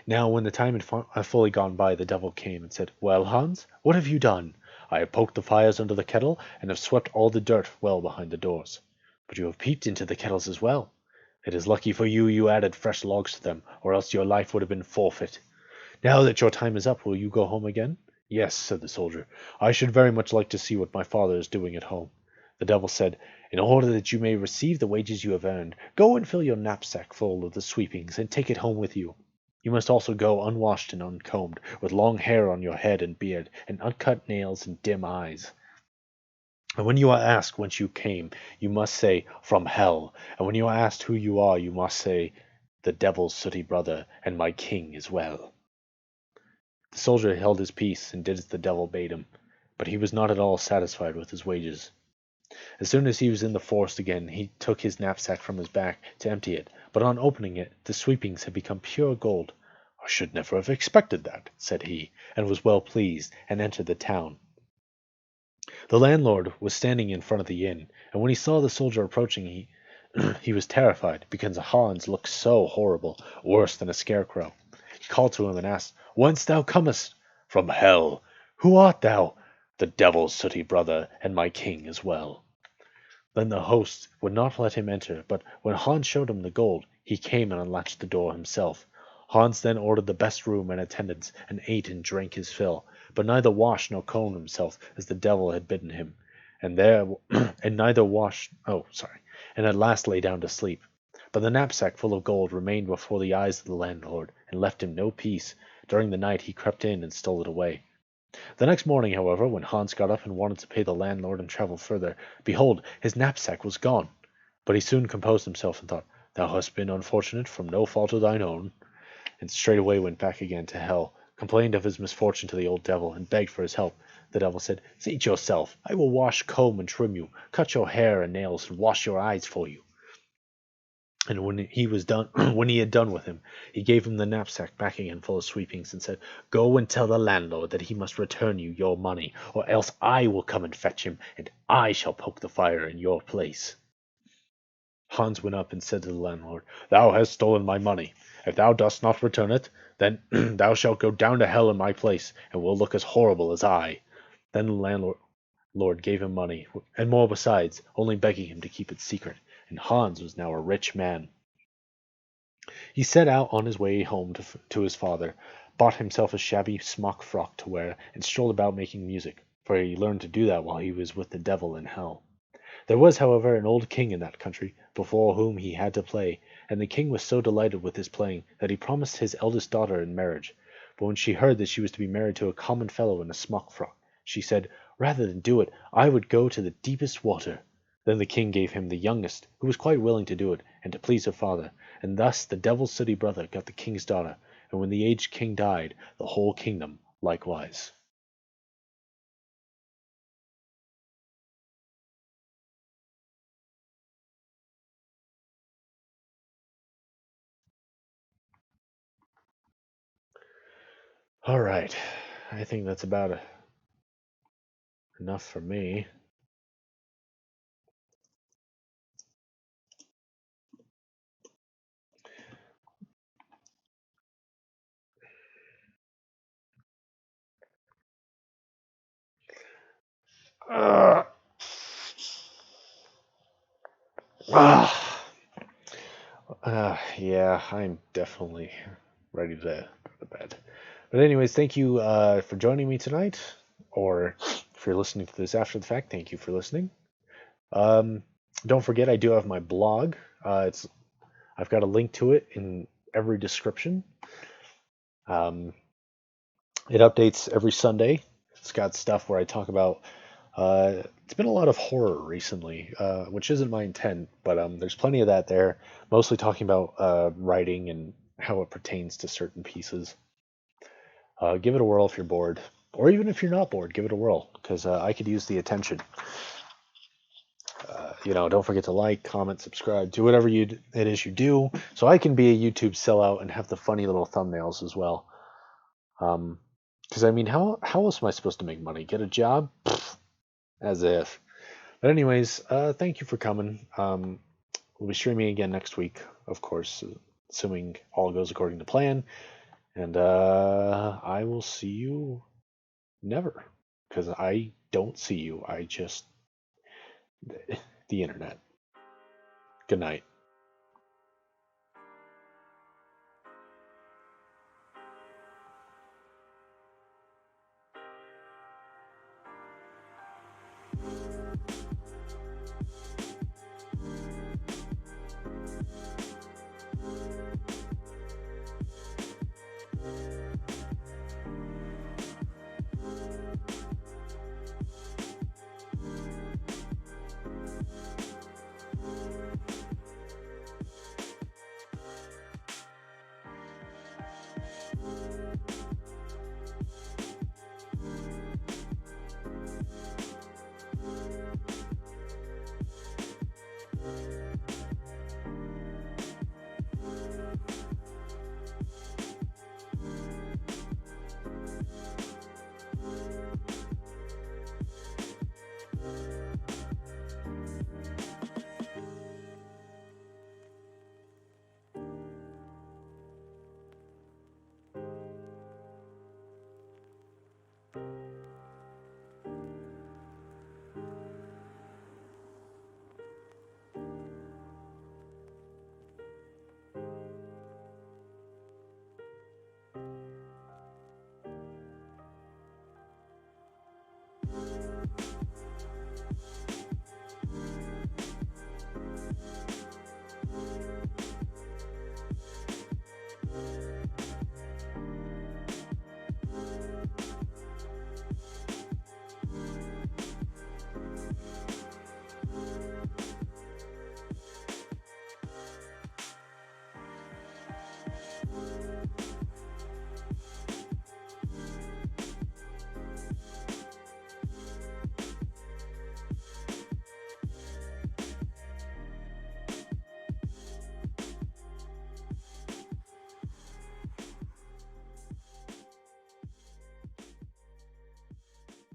A: Now when the time had fully gone by, the devil came and said, "Well, Hans, what have you done? I have poked the fires under the kettle, and have swept all the dirt well behind the doors. But you have peeped into the kettles as well. It is lucky for you you added fresh logs to them, or else your life would have been forfeit. Now that your time is up, will you go home again?" "Yes," said the soldier. "I should very much like to see what my father is doing at home." The devil said, "In order that you may receive the wages you have earned, go and fill your knapsack full of the sweepings, and take it home with you. You must also go unwashed and uncombed, with long hair on your head and beard, and uncut nails and dim eyes. And when you are asked whence you came, you must say, 'From hell.' And when you are asked who you are, you must say, 'The devil's sooty brother, and my king as well.'" The soldier held his peace, and did as the devil bade him, but he was not at all satisfied with his wages. As soon as he was in the forest again, he took his knapsack from his back to empty it, but on opening it, the sweepings had become pure gold. "I should never have expected that," said he, and was well pleased, and entered the town. The landlord was standing in front of the inn, and when he saw the soldier approaching, he was terrified, because Hans looked so horrible, worse than a scarecrow. He called to him and asked, "Whence thou comest?" "From hell." "Who art thou?" "The devil's sooty brother, and my king as well." Then the host would not let him enter, but when Hans showed him the gold, he came and unlatched the door himself. Hans then ordered the best room and attendants, and ate and drank his fill, but neither washed nor combed himself as the devil had bidden him, and at last lay down to sleep. But the knapsack full of gold remained before the eyes of the landlord, and left him no peace. During the night he crept in and stole it away. The next morning, however, when Hans got up and wanted to pay the landlord and travel further, behold, his knapsack was gone. But he soon composed himself and thought, "Thou hast been unfortunate from no fault of thine own," and straightway went back again to hell, complained of his misfortune to the old devil, and begged for his help. The devil said, "Seat yourself. I will wash, comb, and trim you, cut your hair and nails, and wash your eyes for you." And when he had done with him, he gave him the knapsack back again full of sweepings, and said, "Go and tell the landlord that he must return you your money, or else I will come and fetch him, and I shall poke the fire in your place." Hans went up and said to the landlord, "Thou hast stolen my money. If thou dost not return it, then thou shalt go down to hell in my place, and will look as horrible as I." Then the landlord gave him money, and more besides, only begging him to keep it secret, and Hans was now a rich man. He set out on his way home to his father, bought himself a shabby smock frock to wear, and strolled about making music, for he learned to do that while he was with the devil in hell. There was, however, an old king in that country, before whom he had to play, and the king was so delighted with his playing that he promised his eldest daughter in marriage. But when she heard that she was to be married to a common fellow in a smock frock, she said, Rather than do it, I would go to the deepest water." Then the king gave him the youngest, who was quite willing to do it, and to please her father. And thus the devil's sooty brother got the king's daughter, and when the aged king died, the whole kingdom likewise. All right, I think that's about enough for me. Uh, ah, yeah, I'm definitely ready to go to bed. But anyways, thank you for joining me tonight, or if you're listening to this after the fact, thank you for listening. Um, don't forget, I do have my blog. It's I've got a link to it in every description. Um, it updates every Sunday. It's got stuff where I talk about. It's been a lot of horror recently, which isn't my intent, but there's plenty of that there. Mostly talking about writing and how it pertains to certain pieces. Give it a whirl if you're bored, or even if you're not bored, give it a whirl because I could use the attention. Don't forget to like, comment, subscribe, do whatever it is you do, so I can be a YouTube sellout and have the funny little thumbnails as well. Because I mean, how else am I supposed to make money? Get a job? As if. But anyways, thank you for coming. We'll be streaming again next week, of course, assuming all goes according to plan. And I will see you never, because I don't see you. I just the internet. Good night.